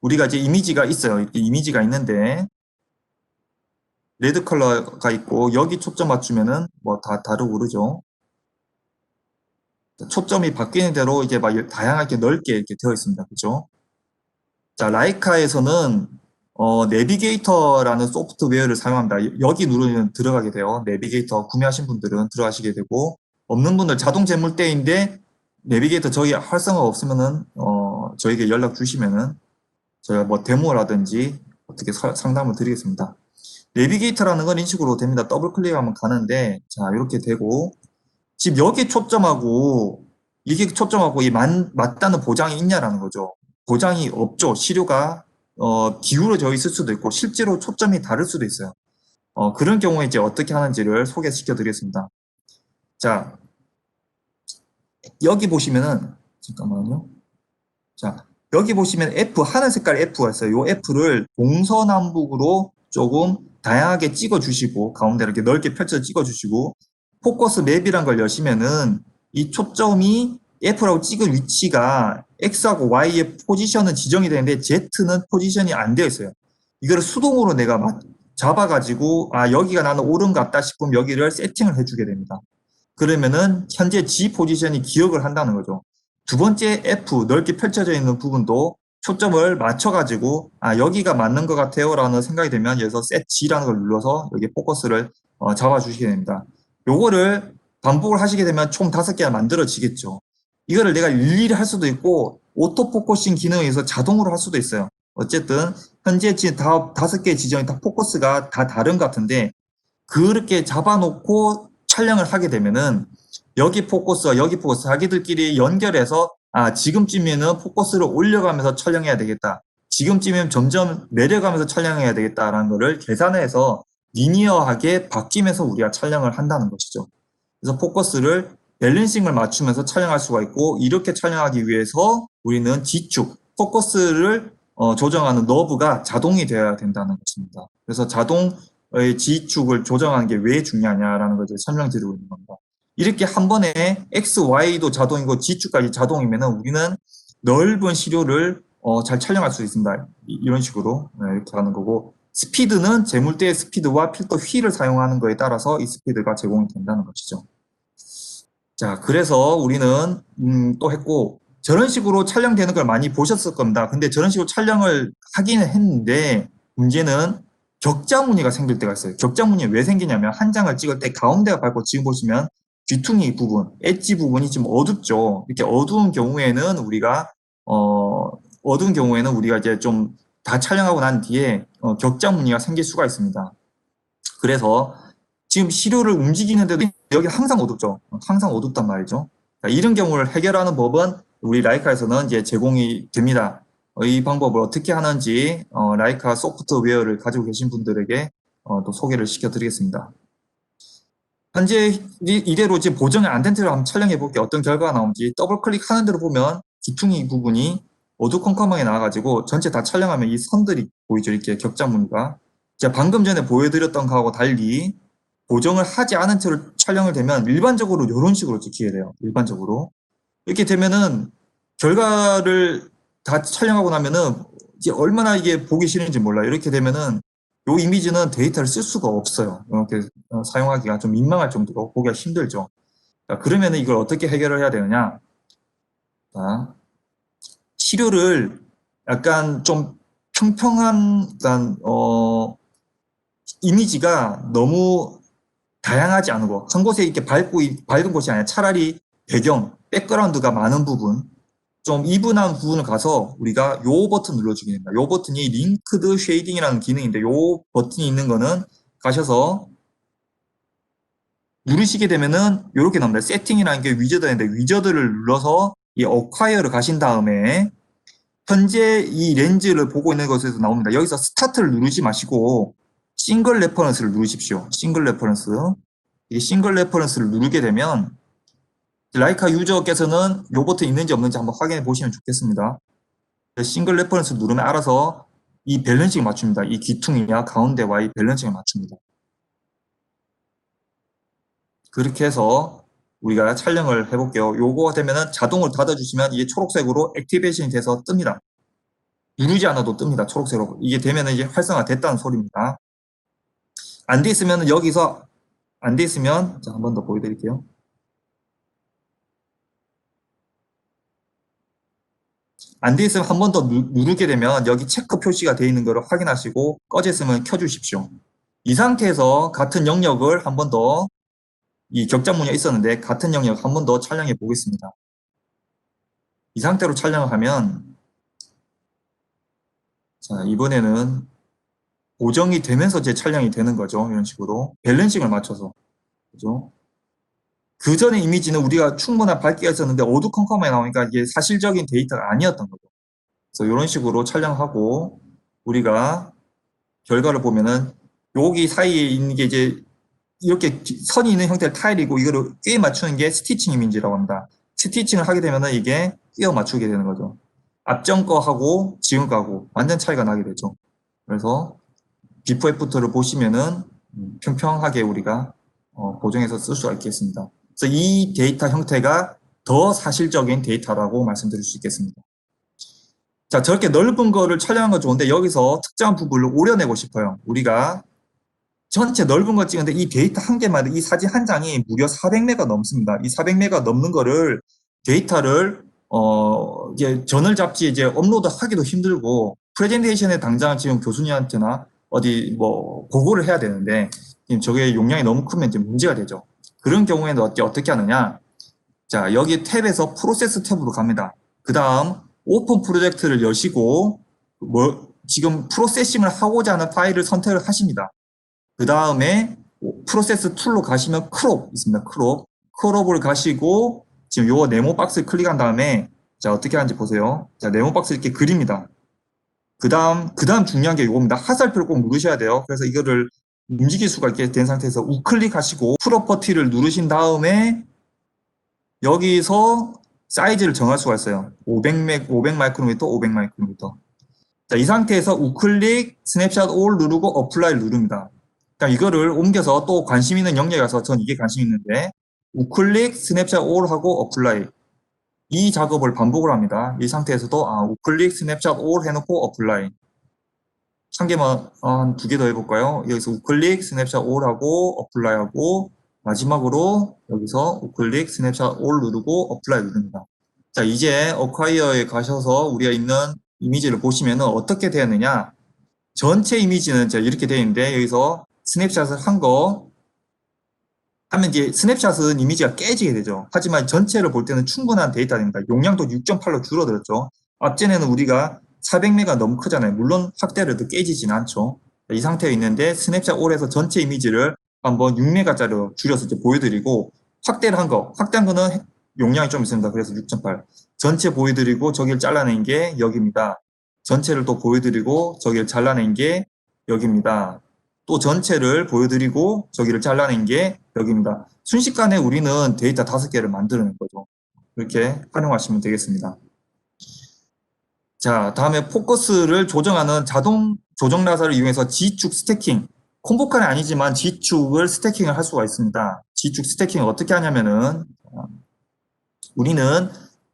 Speaker 1: 우리가 이제 이미지가 있어요. 이렇게 이미지가 있는데 레드 컬러가 있고 여기 초점 맞추면은 뭐 다 다르고 그러죠. 초점이 바뀌는 대로 이제 막 다양하게 넓게 이렇게 되어 있습니다. 그죠? 자, 라이카에서는 내비게이터라는 소프트웨어를 사용합니다. 여기 누르면 들어가게 돼요. 내비게이터 구매하신 분들은 들어가시게 되고 없는 분들 자동 재물대인데 내비게이터 저희 활성화 없으면은 저에게 연락 주시면은 저희가 뭐 데모라든지 어떻게 상담을 드리겠습니다. 내비게이터라는 건 이런 식으로 됩니다. 더블 클릭하면 가는데 자 이렇게 되고 지금 여기 초점하고 이게 초점하고 맞다는 보장이 있냐라는 거죠. 보장이 없죠. 시료가 기울어져 있을 수도 있고 실제로 초점이 다를 수도 있어요. 그런 경우에 이제 어떻게 하는지를 소개시켜 드리겠습니다. 자, 여기 보시면은 잠깐만요. 자, 여기 보시면 F 하늘 색깔 F가 있어요. 이 F를 동서남북으로 조금 다양하게 찍어 주시고 가운데 이렇게 넓게 펼쳐 찍어 주시고 포커스 맵이란 걸 여시면은 이 초점이 F라고 찍은 위치가 X하고 Y의 포지션은 지정이 되는데 Z는 포지션이 안 되어 있어요. 이거를 수동으로 내가 잡아가지고 여기가 나는 옳은 것 같다 싶으면 여기를 세팅을 해주게 됩니다. 그러면은 현재 G 포지션이 기억을 한다는 거죠. 두 번째 F 넓게 펼쳐져 있는 부분도 초점을 맞춰가지고 여기가 맞는 것 같아요 라는 생각이 들면 여기서 Set G라는 걸 눌러서 여기 포커스를 잡아주시게 됩니다. 요거를 반복을 하시게 되면 총 5개가 만들어지겠죠. 이거를 내가 일일이 할 수도 있고 오토 포커싱 기능에서 자동으로 할 수도 있어요. 어쨌든 현재 지금 5개 지정이 다 포커스가 다 다른 것 같은데 그렇게 잡아놓고 촬영을 하게 되면은 여기 포커스와 여기 포커스 자기들끼리 연결해서 지금쯤에는 포커스를 올려가면서 촬영해야 되겠다. 지금쯤이면 점점 내려가면서 촬영해야 되겠다라는 거를 계산해서 리니어하게 바뀌면서 우리가 촬영을 한다는 것이죠. 그래서 포커스를 밸런싱을 맞추면서 촬영할 수가 있고 이렇게 촬영하기 위해서 우리는 G축, 포커스를 조정하는 너브가 자동이 되어야 된다는 것입니다. 그래서 자동의 G축을 조정하는 게 왜 중요하냐라는 것을 설명드리고 있는 겁니다. 이렇게 한 번에 X, Y도 자동이고 G축까지 자동이면은 우리는 넓은 시료를 잘 촬영할 수 있습니다. 이런 식으로 이렇게 하는 거고 스피드는 재물대의 스피드와 필터 휠을 사용하는 거에 따라서 이 스피드가 제공이 된다는 것이죠. 자, 그래서 우리는 또 했고 저런 식으로 촬영되는 걸 많이 보셨을 겁니다. 근데 저런 식으로 촬영을 하기는 했는데 문제는 격자 무늬가 생길 때가 있어요. 격자 무늬 왜 생기냐면 한 장을 찍을 때 가운데가 밝고 지금 보시면 귀퉁이 부분, 엣지 부분이 좀 어둡죠. 이렇게 어두운 경우에는 우리가 이제 좀 다 촬영하고 난 뒤에 격자 무늬가 생길 수가 있습니다. 그래서 지금 시료를 움직이는데도 여기 항상 어둡죠. 항상 어둡단 말이죠. 이런 경우를 해결하는 법은 우리 라이카에서는 이제 제공이 됩니다. 이 방법을 어떻게 하는지 라이카 소프트웨어를 가지고 계신 분들에게 또 소개를 시켜드리겠습니다. 현재 이대로 이제 보정이 안 된 채로 한번 촬영해 볼게요. 어떤 결과가 나오는지. 더블 클릭하는 대로 보면 귀퉁이 부분이 어두컴컴하게 나와가지고 전체 다 촬영하면 이 선들이 보이죠. 이렇게 격자 무늬가. 제가 방금 전에 보여드렸던 거하고 달리 보정을 하지 않은 채로 촬영을 되면 일반적으로 이런 식으로 찍히게 돼요. 일반적으로. 이렇게 되면은 결과를 다 촬영하고 나면은 이제 얼마나 이게 보기 싫은지 몰라요. 이렇게 되면은 요 이미지는 데이터를 쓸 수가 없어요. 이렇게 사용하기가 좀 민망할 정도로 보기가 힘들죠. 자, 그러면은 이걸 어떻게 해결을 해야 되느냐? 자, 시료를 약간 좀 평평한 이미지가 너무 다양하지 않고 한 곳에 이렇게 밝은 곳이 아니라 차라리 배경, 백그라운드가 많은 부분, 좀 이분한 부분을 가서 우리가 요 버튼 눌러주게 됩니다. 요 버튼이 링크드 쉐이딩이라는 기능인데 요 버튼이 있는 거는 가셔서 누르시게 되면은 이렇게 나옵니다. 세팅이라는 게 위저드인데 위저드를 눌러서 이 어콰이어를 가신 다음에 현재 이 렌즈를 보고 있는 것에서 나옵니다. 여기서 스타트를 누르지 마시고 싱글 레퍼런스를 누르십시오. 싱글 레퍼런스. 이 싱글 레퍼런스를 누르게 되면 라이카 유저께서는 요 버튼 있는지 없는지 한번 확인해 보시면 좋겠습니다. 싱글 레퍼런스 누르면 알아서 이 밸런싱을 맞춥니다. 이 귀퉁이와 가운데와 이 밸런싱을 맞춥니다. 그렇게 해서 우리가 촬영을 해볼게요. 요거가 되면은 자동으로 닫아주시면 이게 초록색으로 액티베이션이 돼서 뜹니다. 누르지 않아도 뜹니다. 초록색으로. 이게 되면은 이제 활성화 됐다는 소리입니다. 안 돼 있으면 여기서 안 돼 있으면 자, 한 번 더 보여드릴게요. 안 돼 있으면 한 번 더 누르게 되면 여기 체크 표시가 되어 있는 것을 확인하시고 꺼져 있으면 켜주십시오. 이 상태에서 같은 영역을 한 번 더 이 격자 문이 있었는데 같은 영역 한 번 더 촬영해 보겠습니다. 이 상태로 촬영을 하면 자 이번에는 보정이 되면서 제 촬영이 되는 거죠. 이런 식으로 밸런싱을 맞춰서 그죠? 그 전에 이미지는 우리가 충분한 밝기가 있었는데 어두컴컴하게 나오니까 이게 사실적인 데이터가 아니었던 거죠. 그래서 이런 식으로 촬영하고 우리가 결과를 보면은 여기 사이에 있는 게 이제 이렇게 선이 있는 형태의 타일이고 이거를 꿰 맞추는 게 스티칭 이미지라고 합니다. 스티칭을 하게 되면은 이게 꿰어 맞추게 되는 거죠. 앞전 거하고 지금 거하고 완전 차이가 나게 되죠. 그래서 비포 애프터를 보시면은 평평하게 우리가 보정해서 쓸 수가 있겠습니다. 그래서 이 데이터 형태가 더 사실적인 데이터라고 말씀드릴 수 있겠습니다. 자, 저렇게 넓은 거를 촬영한 건 좋은데 여기서 특정한 부분을 오려내고 싶어요. 우리가 전체 넓은 거 찍는데 이 데이터 한 개만, 이 사진 한 장이 무려 400메가 넘습니다. 이 400메가 넘는 거를 데이터를 이제 저널 잡지에 이제 업로드 하기도 힘들고 프레젠테이션에 당장 지금 교수님한테나 어디 뭐 보고를 해야 되는데 지금 저게 용량이 너무 크면 이제 문제가 되죠. 그런 경우에는 어떻게 하느냐? 자, 여기 탭에서 프로세스 탭으로 갑니다. 그 다음 오픈 프로젝트를 여시고 지금 프로세싱을 하고자 하는 파일을 선택을 하십니다. 그 다음에 프로세스 툴로 가시면 크롭 있습니다. 크롭을 가시고 지금 요 네모 박스를 클릭한 다음에 자 어떻게 하는지 보세요. 자 네모 박스 이렇게 그립니다. 그 다음 중요한 게 이겁니다. 하살표를 꼭 누르셔야 돼요. 그래서 이거를 움직일 수가 있게 된 상태에서 우클릭하시고 프로퍼티를 누르신 다음에 여기서 사이즈를 정할 수가 있어요. 500 마이크로미터, 500 마이크로미터. 자, 이 상태에서 우클릭, 스냅샷 올 누르고 어플라이를 누릅니다. 그러니까 이거를 옮겨서 또 관심 있는 영역에 가서 전 이게 관심 있는데 우클릭, 스냅샷 올 하고 어플라이 이 작업을 반복을 합니다. 이 상태에서도 우클릭, 스냅샷 올 해놓고 어플라이 한 개만 한 두 개 더 해볼까요? 여기서 우클릭, 스냅샷 올 하고 어플라이 하고 마지막으로 여기서 우클릭, 스냅샷 올 누르고 어플라이 누릅니다. 자, 이제 어콰이어에 가셔서 우리가 있는 이미지를 보시면 어떻게 되었느냐 전체 이미지는 이렇게 되어 있는데 여기서 스냅샷을 한 거 하면 이제 스냅샷은 이미지가 깨지게 되죠. 하지만 전체를 볼 때는 충분한 데이터입니다. 용량도 6.8로 줄어들었죠. 앞전에는 우리가 400메가 너무 크잖아요. 물론 확대를 해도 깨지진 않죠. 이 상태에 있는데 스냅샷 올에서 전체 이미지를 한번 6메가짜리로 줄여서 이제 보여드리고 확대를 한 거, 확대한 거는 용량이 좀 있습니다. 그래서 6.8. 전체 보여드리고 저기를 잘라낸 게 여기입니다. 전체를 또 보여드리고 저기를 잘라낸 게 여기입니다. 또 전체를 보여드리고 저기를 잘라낸 게 여기입니다. 순식간에 우리는 데이터 5개를 만들어낸 거죠. 이렇게 활용하시면 되겠습니다. 자, 다음에 포커스를 조정하는 자동 조정 라서를 이용해서 G축 스태킹. 콤보칸이 아니지만 G축을 스태킹을 할 수가 있습니다. G축 스태킹을 어떻게 하냐면은, 우리는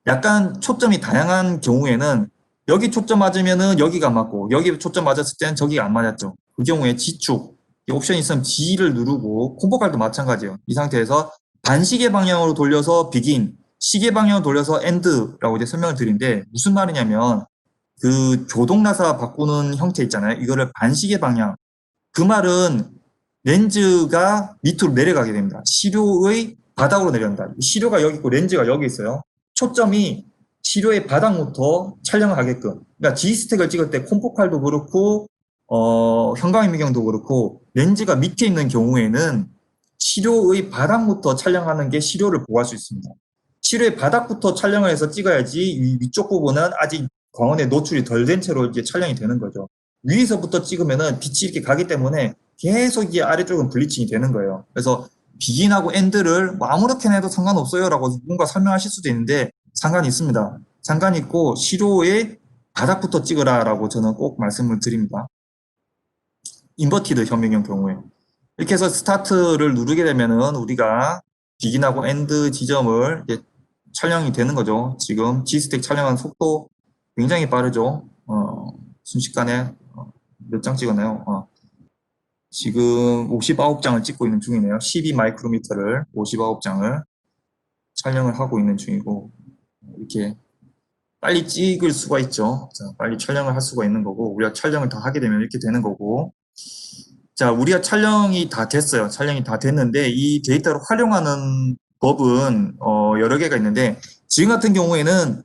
Speaker 1: 약간 초점이 다양한 경우에는 여기 초점 맞으면은 여기가 안 맞고 여기 초점 맞았을 때는 저기가 안 맞았죠. 그 경우에 G축 옵션이 있으면 G를 누르고 콤보칼도 마찬가지예요. 이 상태에서 반시계 방향으로 돌려서 begin, 시계 방향으로 돌려서 end라고 이제 설명을 드린데 무슨 말이냐면 그 조동나사 바꾸는 형태 있잖아요. 이거를 반시계 방향. 그 말은 렌즈가 밑으로 내려가게 됩니다. 시료의 바닥으로 내려간다. 시료가 여기 있고 렌즈가 여기 있어요. 초점이 시료의 바닥부터 촬영을 하게끔. 그러니까 G스택을 찍을 때 콤포칼도 그렇고 형광미경도 그렇고 렌즈가 밑에 있는 경우에는 시료의 바닥부터 촬영하는 게 시료를 보호할 수 있습니다. 시료의 바닥부터 촬영을 해서 찍어야지 위쪽 부분은 아직 광원에 노출이 덜 된 채로 이제 촬영이 되는 거죠. 위에서부터 찍으면은 빛이 이렇게 가기 때문에 계속 이 아래쪽은 블리칭이 되는 거예요. 그래서 비긴하고 엔드를 뭐 아무렇게나 해도 상관없어요 라고 누군가 설명하실 수도 있는데 상관이 있습니다. 상관이 있고 시료의 바닥부터 찍으라 라고 저는 꼭 말씀을 드립니다. 인버티드 현미경 경우에 이렇게 해서 스타트를 누르게 되면은 우리가 비긴하고 엔드 지점을 이제 촬영이 되는 거죠. 지금 G스택 촬영한 속도 굉장히 빠르죠. 순식간에 몇 장 찍었나요? 지금 59장을 찍고 있는 중이네요. 12 마이크로미터를 59장을 촬영을 하고 있는 중이고 이렇게 빨리 찍을 수가 있죠. 자, 빨리 촬영을 할 수가 있는 거고 우리가 촬영을 다 하게 되면 이렇게 되는 거고 자, 우리가 촬영이 다 됐어요. 촬영이 다 됐는데 이 데이터를 활용하는 법은 여러 개가 있는데 지금 같은 경우에는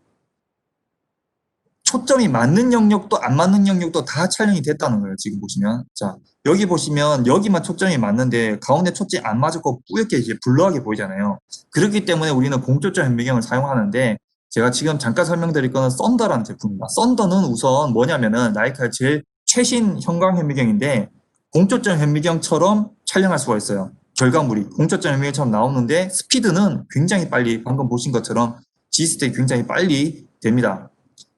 Speaker 1: 초점이 맞는 영역도 안 맞는 영역도 다 촬영이 됐다는 거예요. 지금 보시면. 자, 여기 보시면 여기만 초점이 맞는데 가운데 초점이 안 맞고 뿌옇게 이제 블러하게 보이잖아요. 그렇기 때문에 우리는 공초점 현미경을 사용하는데 제가 지금 잠깐 설명드릴 거는 썬더라는 제품입니다. 썬더는 우선 뭐냐면은 라이카의 제일 최신 형광 현미경인데 공초점 현미경처럼 촬영할 수가 있어요. 결과물이 공초점 현미경처럼 나오는데 스피드는 굉장히 빨리 방금 보신 것처럼 G스택이 굉장히 빨리 됩니다.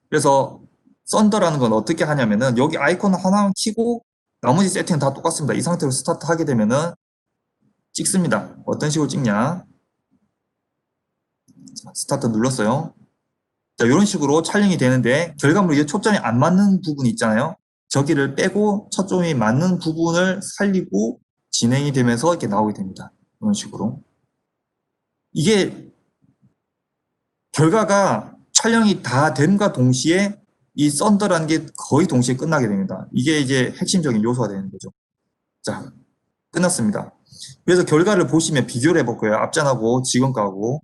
Speaker 1: 그래서 썬더라는 건 어떻게 하냐면은 여기 아이콘 하나만 켜고 나머지 세팅은 다 똑같습니다. 이 상태로 스타트 하게 되면은 찍습니다. 어떤 식으로 찍냐. 자, 스타트 눌렀어요. 자, 이런 식으로 촬영이 되는데 결과물이 초점이 안 맞는 부분이 있잖아요. 저기를 빼고 초점이 맞는 부분을 살리고 진행이 되면서 이렇게 나오게 됩니다. 이런 식으로. 이게 결과가 촬영이 다 됨과 동시에 이 썬더라는 게 거의 동시에 끝나게 됩니다. 이게 이제 핵심적인 요소가 되는 거죠. 자, 끝났습니다. 그래서 결과를 보시면 비교를 해볼 거예요. 앞전하고 지금 거하고.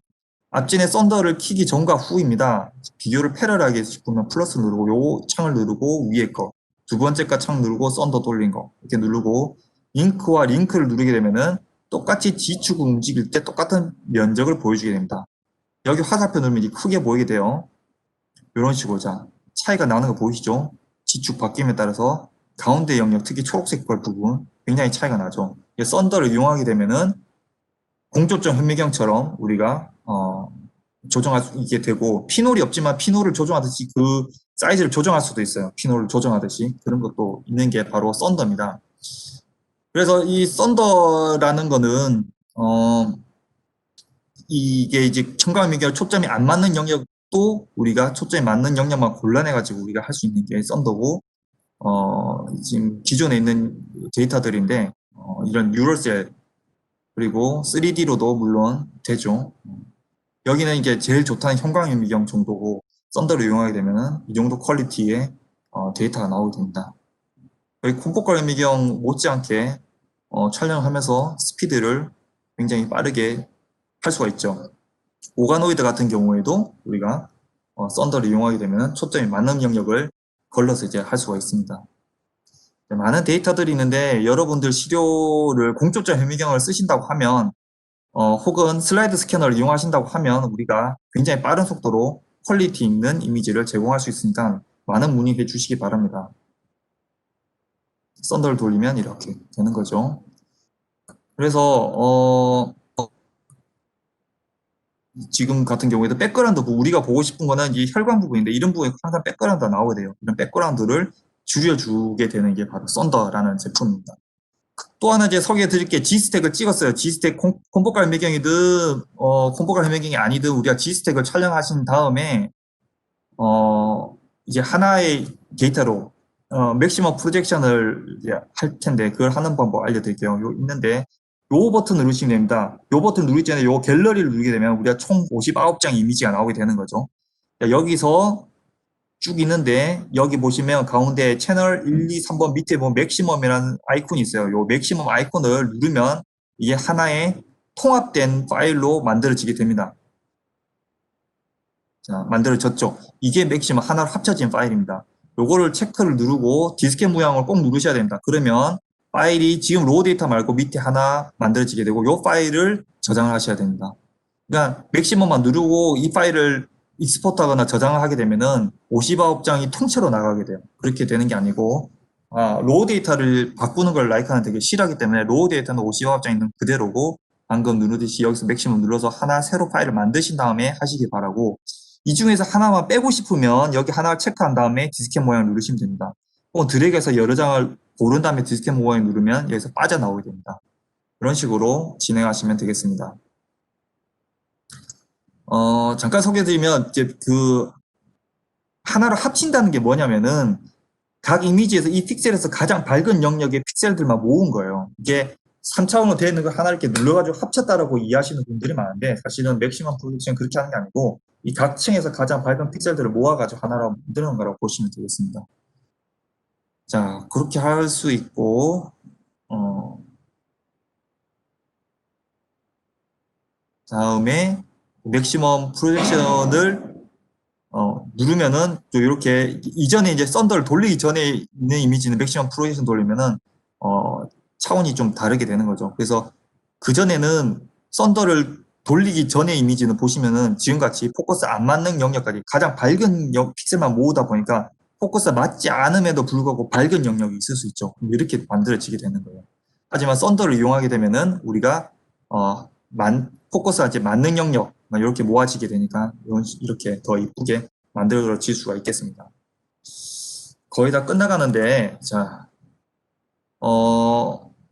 Speaker 1: 앞전에 썬더를 키기 전과 후입니다. 비교를 패러하게 보면 플러스 누르고 요 창을 누르고 위에 거. 두 번째 거 창 누르고 썬더 돌린 거. 이렇게 누르고 링크와 링크를 누르게 되면은 똑같이 G축 움직일 때 똑같은 면적을 보여주게 됩니다. 여기 화살표 누르면 이제 크게 보이게 돼요. 이런 식으로 자 차이가 나는 거 보이시죠? G축 바뀜에 따라서 가운데 영역, 특히 초록색 부분 굉장히 차이가 나죠. 썬더를 이용하게 되면은 공조점 현미경처럼 우리가 조정할 수 있게 되고 피놀이 없지만 피놀을 조정하듯이 그 사이즈를 조정할 수도 있어요. 피놀을 조정하듯이 그런 것도 있는 게 바로 썬더입니다. 그래서 이 썬더라는 거는 이게 이제 청각미경 초점이 안 맞는 영역도 우리가 초점이 맞는 영역만 골라내가지고 우리가 할 수 있는 게 썬더고 지금 기존에 있는 데이터들인데 이런 뉴럴셀 그리고 3D로도 물론 되죠. 여기는 이게 제일 좋다는 형광미경 정도고 썬더를 이용하게 되면은 이 정도 퀄리티의 데이터가 나오게 됩니다. 여기 콤포컬 현미경 못지않게 촬영하면서 스피드를 굉장히 빠르게 할 수가 있죠. 오가노이드 같은 경우에도 우리가 썬더를 이용하게 되면 초점이 맞는 영역을 걸러서 이제 할 수가 있습니다. 많은 데이터들이 있는데 여러분들 시료를 공적점 현미경을 쓰신다고 하면 혹은 슬라이드 스캐너를 이용하신다고 하면 우리가 굉장히 빠른 속도로 퀄리티 있는 이미지를 제공할 수 있으니까 많은 문의해 주시기 바랍니다. 썬더를 돌리면 이렇게 되는 거죠. 그래서 지금 같은 경우에도 백그라운드 우리가 보고 싶은 거는 이 혈관 부분인데 이런 부분에 항상 백그라운드가 나오게 돼요. 이런 백그라운드를 줄여주게 되는 게 바로 썬더라는 제품입니다. 또 하나 이제 소개해 드릴 게 G스택을 찍었어요. G스택 콤보갈 현미경이든 콤보갈 현미경이 아니든 우리가 G스택을 촬영하신 다음에 이제 하나의 데이터로 맥시멈 프로젝션을 이제 할 텐데 그걸 하는 방법 알려드릴게요. 요 있는데 요 버튼 누르시면 됩니다. 요 버튼 누르기 전에 요 갤러리를 누르게 되면 우리가 총 59장 이미지가 나오게 되는 거죠. 여기서 쭉 있는데 여기 보시면 가운데 채널 1, 2, 3번 밑에 보면 맥시멈이라는 아이콘이 있어요. 요 맥시멈 아이콘을 누르면 이게 하나의 통합된 파일로 만들어지게 됩니다. 자, 만들어졌죠. 이게 맥시멈 하나로 합쳐진 파일입니다. 요거를 체크를 누르고 디스켓 모양을 꼭 누르셔야 됩니다. 그러면 파일이 지금 로우 데이터 말고 밑에 하나 만들어지게 되고 요 파일을 저장을 하셔야 됩니다. 그러니까 맥시멈만 누르고 이 파일을 익스포트하거나 저장을 하게 되면은 59장이 통째로 나가게 돼요. 그렇게 되는 게 아니고 로우 데이터를 바꾸는 걸 라이카는 되게 싫어하기 때문에 로우 데이터는 59장 있는 그대로고 방금 누르듯이 여기서 맥시멈 눌러서 하나 새로 파일을 만드신 다음에 하시기 바라고 이 중에서 하나만 빼고 싶으면 여기 하나를 체크한 다음에 디스켓 모양을 누르시면 됩니다. 혹은 드래그해서 여러 장을 고른 다음에 디스켓 모양을 누르면 여기서 빠져나오게 됩니다. 그런 식으로 진행하시면 되겠습니다. 잠깐 소개해드리면 이제 그 하나로 합친다는 게 뭐냐면은 각 이미지에서 이 픽셀에서 가장 밝은 영역의 픽셀들만 모은 거예요. 이게 3차원으로 되어 있는 걸 하나 이렇게 눌러가지고 합쳤다라고 이해하시는 분들이 많은데 사실은 맥시멈 프로젝션 그렇게 하는 게 아니고 이 각 층에서 가장 밝은 픽셀들을 모아가지고 하나로 만드는 거라고 보시면 되겠습니다. 자, 그렇게 할 수 있고 다음에 맥시멈 프로젝션을 누르면은 또 이렇게 이전에 이제 썬더를 돌리기 전에 있는 이미지는 맥시멈 프로젝션 돌리면은 차원이 좀 다르게 되는 거죠. 그래서 그 전에는 썬더를 돌리기 전에 이미지는 보시면은 지금같이 포커스 안 맞는 영역까지 가장 밝은 픽셀만 모으다 보니까 포커스 맞지 않음에도 불구하고 밝은 영역이 있을 수 있죠. 이렇게 만들어지게 되는 거예요. 하지만 썬더를 이용하게 되면은 우리가 포커스한테 맞는 영역 이렇게 모아지게 되니까 이렇게 더 이쁘게 만들어질 수가 있겠습니다. 거의 다 끝나가는데 자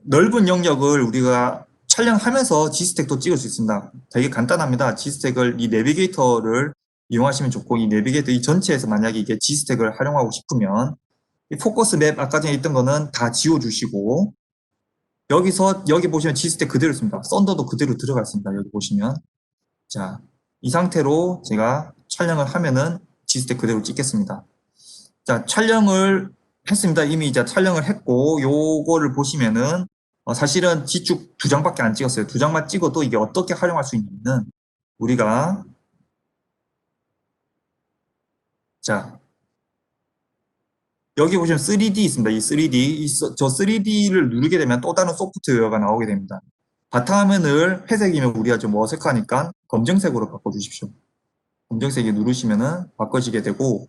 Speaker 1: 넓은 영역을 우리가 촬영하면서 G스택도 찍을 수 있습니다. 되게 간단합니다. G스택을 이 내비게이터를 이용하시면 좋고 이 내비게이터 이 전체에서 만약에 이게 G스택을 활용하고 싶으면 이 포커스 맵 아까 전에 있던 거는 다 지워주시고 여기 보시면 G스택 그대로 있습니다. 썬더도 그대로 들어가 있습니다. 여기 보시면 자, 이 상태로 제가 촬영을 하면은 G스택 그대로 찍겠습니다. 자, 촬영을 했습니다. 이미 이제 촬영을 했고 요거를 보시면은 사실은 G축 2장밖에 안 찍었어요. 2장만 찍어도 이게 어떻게 활용할 수 있냐면은 우리가 자 여기 보시면 3D 있습니다. 이 3D 저 3D를 누르게 되면 또 다른 소프트웨어가 나오게 됩니다. 바탕화면을 회색이면 우리가 좀 어색하니까 검정색으로 바꿔주십시오. 검정색에 누르시면은 바꿔지게 되고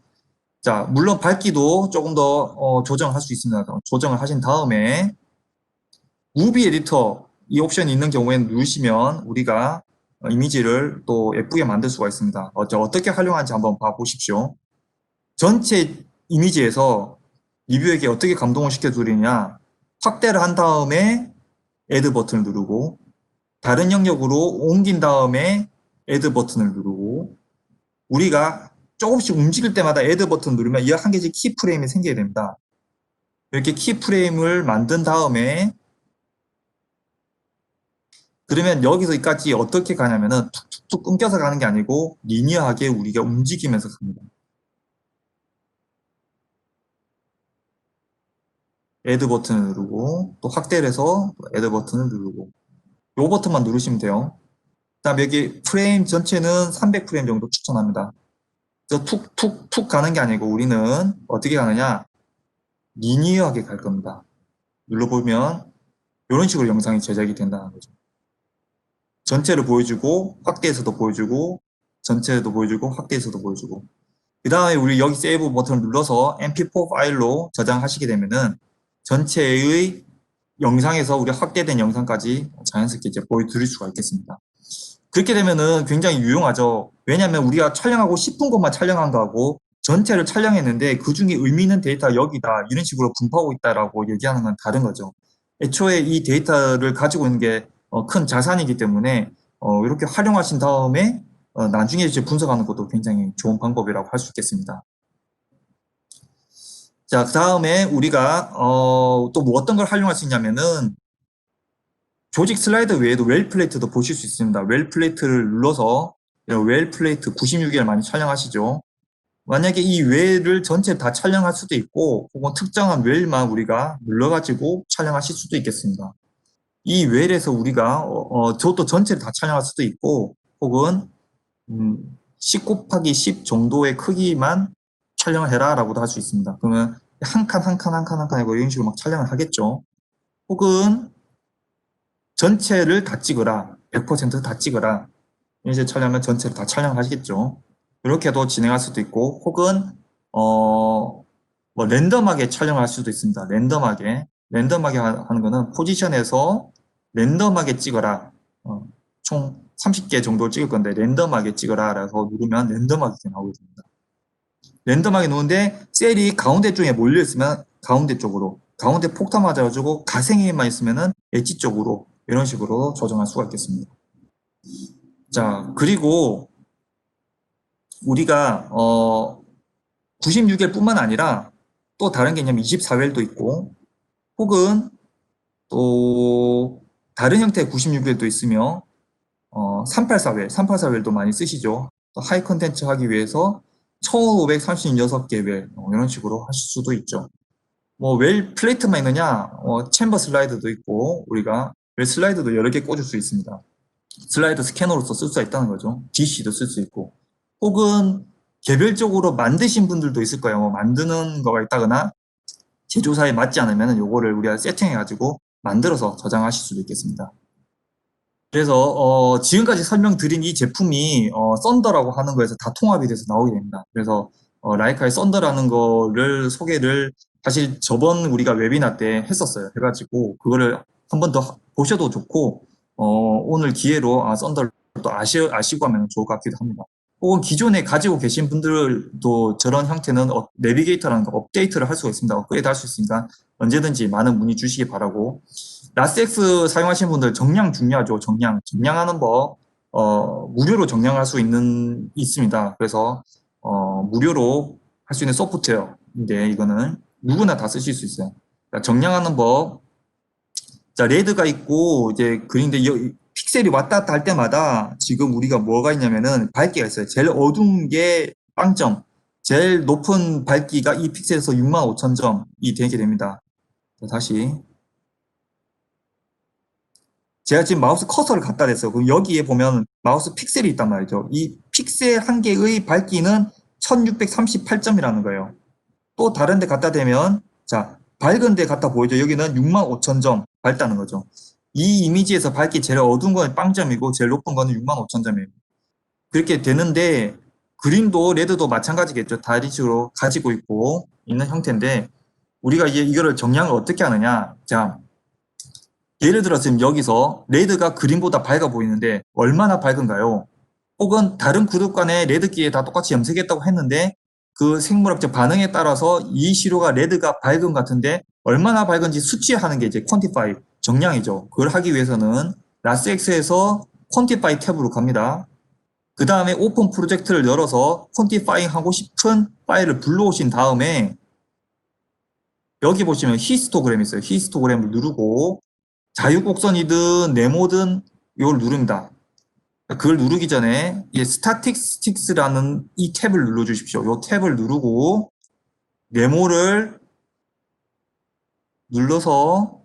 Speaker 1: 자 물론 밝기도 조금 더 조정할 수 있습니다. 조정을 하신 다음에 무비 에디터 이 옵션이 있는 경우에는 누르시면 우리가 이미지를 또 예쁘게 만들 수가 있습니다. 어떻게 활용하는지 한번 봐보십시오. 전체 이미지에서 리뷰에게 어떻게 감동을 시켜주느냐 확대를 한 다음에 애드 버튼을 누르고 다른 영역으로 옮긴 다음에 애드 버튼을 누르고 우리가 조금씩 움직일 때마다 애드 버튼 누르면 이 한 개씩 키프레임이 생기게 됩니다. 이렇게 키프레임을 만든 다음에 그러면 여기서까지 어떻게 가냐면은 툭툭툭 끊겨서 가는 게 아니고 리니어하게 우리가 움직이면서 갑니다. 애드 버튼을 누르고 또 확대를 해서 애드 버튼을 누르고 요 버튼만 누르시면 돼요. 그다음 여기 프레임 전체는 300프레임 정도 추천합니다. 그래서 툭툭툭 가는 게 아니고 우리는 어떻게 가느냐 리니어하게 갈 겁니다. 눌러보면 이런 식으로 영상이 제작이 된다는 거죠. 전체를 보여주고 확대해서도 보여주고 전체도 보여주고 확대해서도 보여주고 그 다음에 우리 여기 세이브 버튼을 눌러서 mp4 파일로 저장하시게 되면은 전체의 영상에서 우리 확대된 영상까지 자연스럽게 이제 보여드릴 수가 있겠습니다. 그렇게 되면은 굉장히 유용하죠. 왜냐하면 우리가 촬영하고 싶은 것만 촬영한 거하고 전체를 촬영했는데 그 중에 의미 있는 데이터가 여기다 이런 식으로 분포하고 있다라고 얘기하는 건 다른 거죠. 애초에 이 데이터를 가지고 있는 게 큰 자산이기 때문에 이렇게 활용하신 다음에 나중에 이제 분석하는 것도 굉장히 좋은 방법이라고 할 수 있겠습니다. 자, 그 다음에 우리가 또 뭐 어떤 걸 활용할 수 있냐면은 조직 슬라이드 외에도 웰 플레이트도 보실 수 있습니다. 웰 플레이트를 눌러서 웰 플레이트 96일 많이 촬영하시죠. 만약에 이 웰을 전체 다 촬영할 수도 있고 혹은 특정한 웰만 우리가 눌러가지고 촬영하실 수도 있겠습니다. 이 웰에서 우리가 저도 전체를 다 촬영할 수도 있고 혹은 10 곱하기 10 정도의 크기만 촬영을 해라 라고도 할 수 있습니다. 그러면 한 칸 한 칸 한 칸 한 칸 하고 이런 식으로 막 촬영을 하겠죠. 혹은 전체를 다 찍어라. 100%다 찍어라. 이제 촬영하면 전체를 다 촬영하시겠죠. 이렇게도 진행할 수도 있고 혹은 뭐 랜덤하게 촬영할 수도 있습니다. 랜덤하게 하는 거는 포지션에서 랜덤하게 찍어라. 총 30개 정도 찍을 건데 랜덤하게 찍어라 라서 누르면 랜덤하게 나오게 됩니다. 랜덤하게 놓는데 셀이 가운데 쪽에 몰려 있으면 가운데 쪽으로, 가운데 폭탄 맞아가지고 가생이만 있으면은 엣지 쪽으로 이런 식으로 조정할 수가 있겠습니다. 자, 그리고 우리가 96일 뿐만 아니라 또 다른 개념 24일도 있고 혹은 또 다른 형태의 96일도 있으며 384일, 384일도 많이 쓰시죠. 또 하이 컨텐츠 하기 위해서 1536개 웰 이런 식으로 하실 수도 있죠. 뭐 웰 플레이트만 있느냐 챔버 슬라이드도 있고 우리가 웰 슬라이드도 여러 개 꽂을 수 있습니다. 슬라이드 스캐너로서 쓸 수가 있다는 거죠. DC도 쓸 수 있고 혹은 개별적으로 만드신 분들도 있을 거예요. 뭐 만드는 거가 있다거나 제조사에 맞지 않으면 요거를 우리가 세팅해 가지고 만들어서 저장하실 수도 있겠습니다. 그래서 지금까지 설명드린 이 제품이 썬더라고 하는 거에서 다 통합이 돼서 나오게 됩니다. 그래서 라이카의 썬더라는 거를 소개를 사실 저번 우리가 웨비나 때 했었어요. 해가지고 그거를 한 번 더 보셔도 좋고 오늘 기회로 썬더를 또 아시고 하면 좋을 것 같기도 합니다. 혹은 기존에 가지고 계신 분들도 저런 형태는 내비게이터라는 거 업데이트를 할 수가 있습니다. 업그레이드 할 수 있으니까 언제든지 많은 문의 주시기 바라고. 라스엑스 사용하시는 분들 정량 중요하죠. 정량하는 법 무료로 정량할 수 있습니다. 그래서 무료로 할 수 있는 소프트웨어인데 이거는 누구나 다 쓰실 수 있어요. 정량하는 법. 자, 레드가 있고 이제 그린데 픽셀이 왔다 갔다 할 때마다 지금 우리가 뭐가 있냐면은 밝기가 있어요. 제일 어두운 게 빵점, 제일 높은 밝기가 이 픽셀에서 65,000점이 되게 됩니다. 자, 다시 제가 지금 마우스 커서를 갖다 댔어요. 그럼 여기에 보면 마우스 픽셀이 있단 말이죠. 이 픽셀 한 개의 밝기는 1638점이라는 거예요. 또 다른 데 갖다 대면 자, 밝은 데 갖다 보이죠. 여기는 65,000점 밝다는 거죠. 이 이미지에서 밝기 제일 어두운 거는 빵점이고 제일 높은 거는 65,000점이에요. 그렇게 되는데 그린도 레드도 마찬가지겠죠. 다 이런 식으로 가지고 있고 있는 형태인데 우리가 이제 이거를 정량을 어떻게 하느냐. 자, 예를 들어 지금 여기서 레드가 그린보다 밝아 보이는데 얼마나 밝은가요? 혹은 다른 그룹 간에 레드기에 다 똑같이 염색했다고 했는데 그 생물학적 반응에 따라서 이 시료가 레드가 밝은 것 같은데 얼마나 밝은지 수치하는 게 이제 퀀티파이 정량이죠. 그걸 하기 위해서는 라스엑스에서 퀀티파이 탭으로 갑니다. 그 다음에 오픈 프로젝트를 열어서 퀀티파잉 하고 싶은 파일을 불러오신 다음에 여기 보시면 히스토그램이 있어요. 히스토그램을 누르고 자유곡선이든 네모든 이걸 누릅니다. 그걸 누르기 전에 스타틱스틱스라는 이 탭을 눌러주십시오. 이 탭을 누르고 네모를 눌러서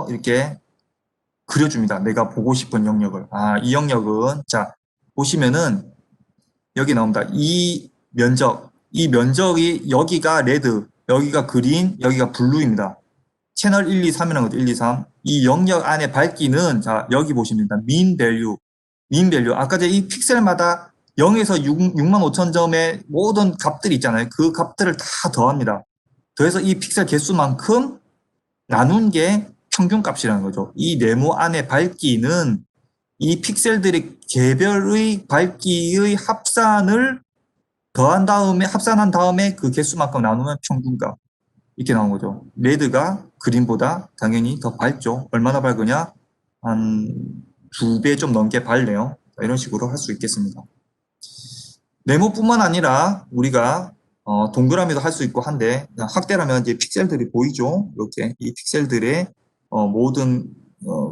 Speaker 1: 이렇게 그려줍니다. 내가 보고 싶은 영역을. 이 영역은 자 보시면은 여기 나옵니다. 이 면적 이 면적이 여기가 레드, 여기가 그린, 여기가 블루입니다. 채널 1, 2, 3이라는 거죠. 1, 2, 3. 이 영역 안에 밝기는 자 여기 보시면 됩니다. mean value. mean value. 아까 전에 이 픽셀마다 0에서 6만 5천 점의 모든 값들이 있잖아요. 그 값들을 다 더합니다. 더해서 이 픽셀 개수만큼 나눈 게 평균값이라는 거죠. 이 네모 안에 밝기는 이 픽셀들의 개별의 밝기의 합산을 더한 다음에 합산한 다음에 그 개수만큼 나누면 평균값 이렇게 나온 거죠. 레드가 그린보다 당연히 더 밝죠. 얼마나 밝으냐? 한 2배 좀 넘게 밝네요. 이런 식으로 할 수 있겠습니다. 네모뿐만 아니라 우리가 동그라미도 할 수 있고 한데 확대하면 이제 픽셀들이 보이죠. 이렇게 이 픽셀들의 모든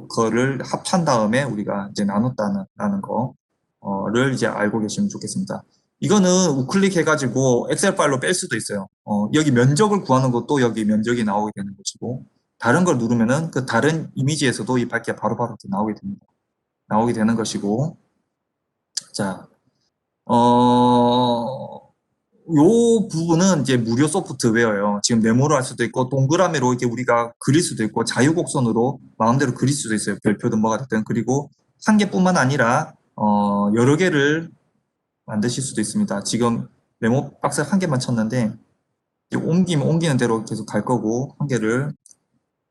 Speaker 1: 거를 합한 다음에 우리가 이제 나눴다는 거를 이제 알고 계시면 좋겠습니다. 이거는 우클릭 해가지고 엑셀 파일로 뺄 수도 있어요. 여기 면적을 구하는 것도 여기 면적이 나오게 되는 것이고 다른 걸 누르면은 그 다른 이미지에서도 이 밝기가 바로바로 나오게 됩니다. 나오게 되는 것이고 자, 요 부분은 이제 무료 소프트웨어예요. 지금 네모로 할 수도 있고 동그라미로 이렇게 우리가 그릴 수도 있고 자유곡선으로 마음대로 그릴 수도 있어요. 별표든 뭐가 됐든. 그리고 한 개뿐만 아니라 여러 개를 만드실 수도 있습니다. 지금 네모 박스 한 개만 쳤는데 옮기면 옮기는 대로 계속 갈 거고 한 개를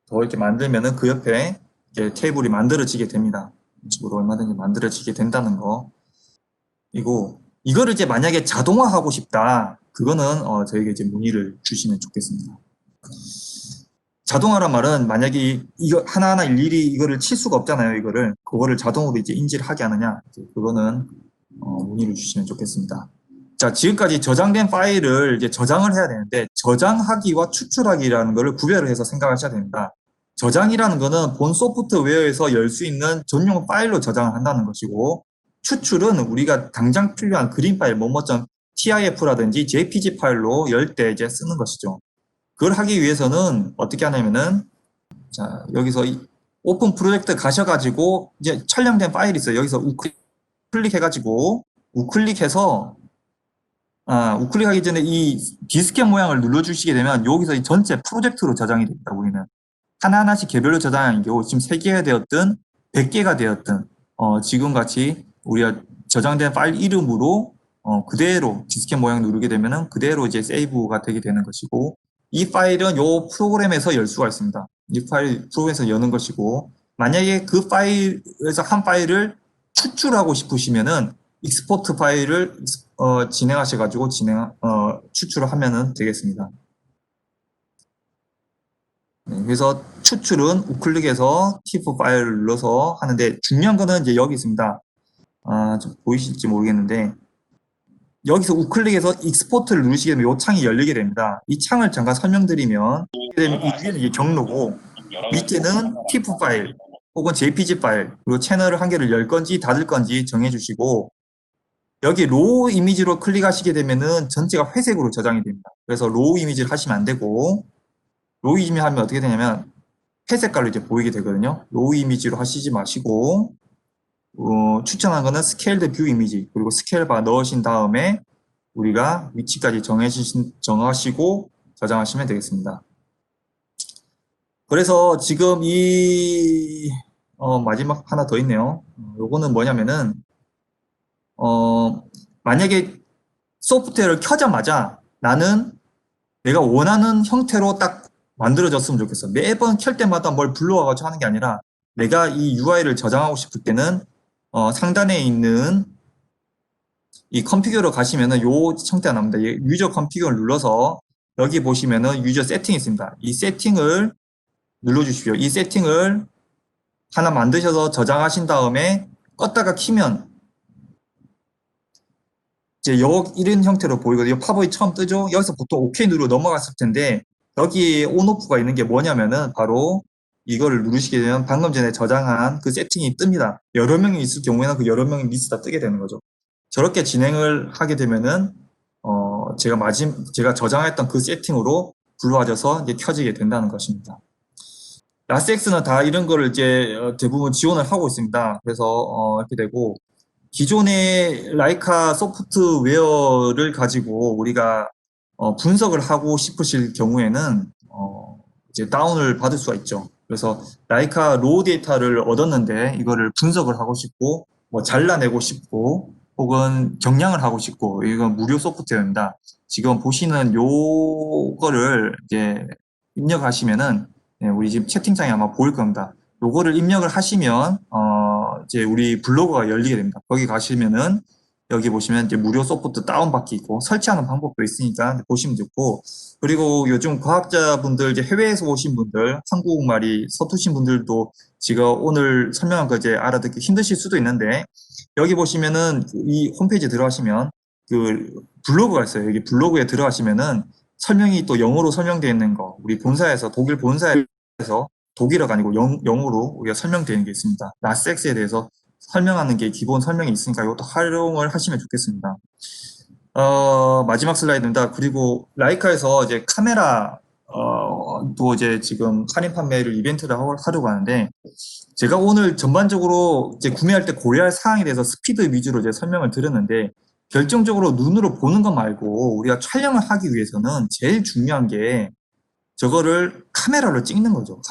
Speaker 1: 더 이렇게 만들면은 그 옆에 이제 테이블이 만들어지게 됩니다. 이런 식으로 얼마든지 만들어지게 된다는 거. 이고 이거를 이제 만약에 자동화하고 싶다. 그거는 저에게 이제 문의를 주시면 좋겠습니다. 자동화란 말은 만약에 이거 하나하나 일일이 이거를 칠 수가 없잖아요. 이거를 그거를 자동으로 이제 인지를 하게 하느냐. 그거는 문의를 주시면 좋겠습니다. 자, 지금까지 저장된 파일을 이제 저장을 해야 되는데 저장하기와 추출하기라는 것을 구별을 해서 생각하셔야 됩니다. 저장이라는 것은 본 소프트웨어에서 열 수 있는 전용 파일로 저장을 한다는 것이고 추출은 우리가 당장 필요한 그림 파일, TIF라든지 JPG 파일로 열 때 이제 쓰는 것이죠. 그걸 하기 위해서는 어떻게 하냐면은 자, 여기서 오픈 프로젝트 가셔가지고 이제 촬영된 파일이 있어요. 여기서 우클릭 해가지고 우클릭해서 우클릭하기 전에 이 디스켓 모양을 눌러주시게 되면 여기서 이 전체 프로젝트로 저장이 됩니다. 우리는 하나하나씩 개별로 저장하는 경우 지금 3개가 되었든 100개가 되었든 지금같이 우리가 저장된 파일 이름으로 그대로 디스켓 모양 누르게 되면은 그대로 이제 세이브가 되게 되는 것이고 이 파일은 요 프로그램에서 열 수가 있습니다. 이 파일 프로그램에서 여는 것이고 만약에 그 파일에서 한 파일을 추출하고 싶으시면은 익스포트 파일을 진행하셔가지고 추출을 하면은 되겠습니다. 네, 그래서 추출은 우클릭해서 TIFF 파일을 눌러서 하는데 중요한 거는 이제 여기 있습니다. 좀 보이실지 모르겠는데 여기서 우클릭해서 익스포트를 누르시게 되면 이 창이 열리게 됩니다. 이 창을 잠깐 설명드리면 이 위에는 이게 경로고 밑에는 TIFF 파일 혹은 JPG 파일 그리고 채널을 한 개를 열 건지 닫을 건지 정해주시고 여기 로우 이미지로 클릭하시게 되면은 전체가 회색으로 저장이 됩니다. 그래서 로우 이미지를 하시면 안 되고 로우 이미지 하면 어떻게 되냐면 회색깔로 이제 보이게 되거든요. 로우 이미지로 하시지 마시고 추천한 거는 스케일드 뷰 이미지 그리고 스케일 바 넣으신 다음에 우리가 위치까지 정하시고 저장하시면 되겠습니다. 그래서 지금 이 마지막 하나 더 있네요. 요거는 뭐냐면은 만약에 소프트웨어를 켜자마자 나는 내가 원하는 형태로 딱 만들어졌으면 좋겠어. 매번 켤 때마다 뭘 불러와가지고 하는 게 아니라 내가 이 UI를 저장하고 싶을 때는 상단에 있는 이 컨피규어로 가시면은 요 형태가 나옵니다. 유저 컨피규어를 눌러서 여기 보시면은 유저 세팅이 있습니다. 이 세팅을 눌러주십시오. 이 세팅을 하나 만드셔서 저장하신 다음에 껐다가 키면 이제 이런 형태로 보이거든요. 팝업이 처음 뜨죠. 여기서 보통 OK 누르고 넘어갔을 텐데 여기 온오프가 있는 게 뭐냐면은 바로 이거를 누르시게 되면 방금 전에 저장한 그 세팅이 뜹니다. 여러 명이 있을 경우에는 그 여러 명의 리스트가 뜨게 되는 거죠. 저렇게 진행을 하게 되면은 제가 저장했던 그 세팅으로 불러와져서 이제 켜지게 된다는 것입니다. 라스엑스는 다 이런 거를 이제 대부분 지원을 하고 있습니다. 그래서 이렇게 되고 기존의 라이카 소프트웨어를 가지고 우리가 분석을 하고 싶으실 경우에는 이제 다운을 받을 수가 있죠. 그래서 라이카 로우 데이터를 얻었는데 이거를 분석을 하고 싶고 뭐 잘라내고 싶고 혹은 경량을 하고 싶고 이건 무료 소프트웨어입니다. 지금 보시는 요거를 이제 입력하시면은 우리 지금 채팅창에 아마 보일 겁니다. 요거를 입력을 하시면 이제 우리 블로그가 열리게 됩니다. 거기 가시면은 여기 보시면 이제 무료 소프트 다운받기 있고 설치하는 방법도 있으니까 보시면 좋고 그리고 요즘 과학자분들 이제 해외에서 오신 분들 한국말이 서투신 분들도 지금 오늘 설명한 거 이제 알아듣기 힘드실 수도 있는데 여기 보시면은 이 홈페이지 들어가시면 그 블로그가 있어요. 여기 블로그에 들어가시면은 설명이 또 영어로 설명되어 있는 거 우리 본사에서 독일 본사에서 독일어가 아니고 영어로 우리가 설명되어 있는 게 있습니다. 라섹스에 대해서 설명하는 게 기본 설명이 있으니까 이것도 활용을 하시면 좋겠습니다. 마지막 슬라이드입니다. 그리고 라이카에서 이제 카메라, 또 이제 지금 할인 판매를 이벤트를 하려고 하는데, 제가 오늘 전반적으로 이제 구매할 때 고려할 사항에 대해서 스피드 위주로 이제 설명을 드렸는데, 결정적으로 눈으로 보는 것 말고 우리가 촬영을 하기 위해서는 제일 중요한 게 저거를 카메라로 찍는 거죠.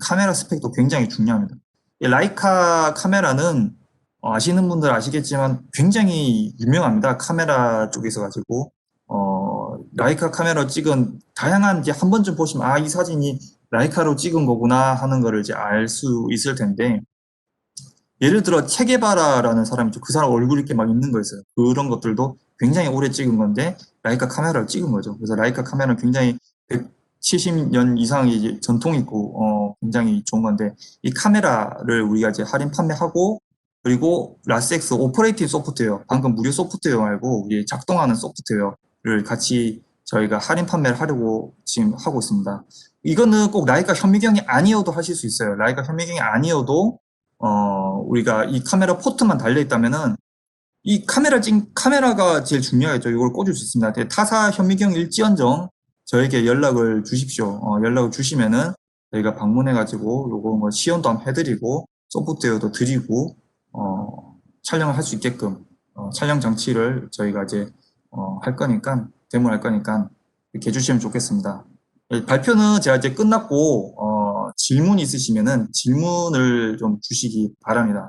Speaker 1: 카메라 스펙도 굉장히 중요합니다. 이 라이카 카메라는 아시는 분들 아시겠지만 굉장히 유명합니다. 카메라 쪽에서 가지고 라이카 카메라 찍은 다양한 이제 한 번쯤 보시면 이 사진이 라이카로 찍은 거구나 하는 거를 이제 알 수 있을 텐데 예를 들어 체게바라라는 사람이 있죠. 그 사람 얼굴 이렇게 막 있는 거 있어요. 그런 것들도 굉장히 오래 찍은 건데 라이카 카메라를 찍은 거죠. 그래서 라이카 카메라는 굉장히 170년 이상의 이제 전통이 있고 굉장히 좋은 건데 이 카메라를 우리가 이제 할인 판매하고 그리고 라섹스 오퍼레이팅 소프트웨어 방금 무료 소프트웨어 말고 우리 작동하는 소프트웨어를 같이 저희가 할인 판매를 하려고 지금 하고 있습니다. 이거는 꼭 라이카 현미경이 아니어도 하실 수 있어요. 라이카 현미경이 아니어도 우리가 이 카메라 포트만 달려 있다면은 이 카메라가 제일 중요하겠죠. 이걸 꽂을 수 있습니다. 타사 현미경 일지언정 저에게 연락을 주십시오. 연락을 주시면은 저희가 방문해가지고 요거 뭐 시연도 한번 해드리고 소프트웨어도 드리고 촬영을 할 수 있게끔 촬영 장치를 저희가 이제 할 거니까 데모할 거니까 이렇게 해주시면 좋겠습니다. 발표는 제가 이제 끝났고 질문 있으시면은 질문을 좀 주시기 바랍니다.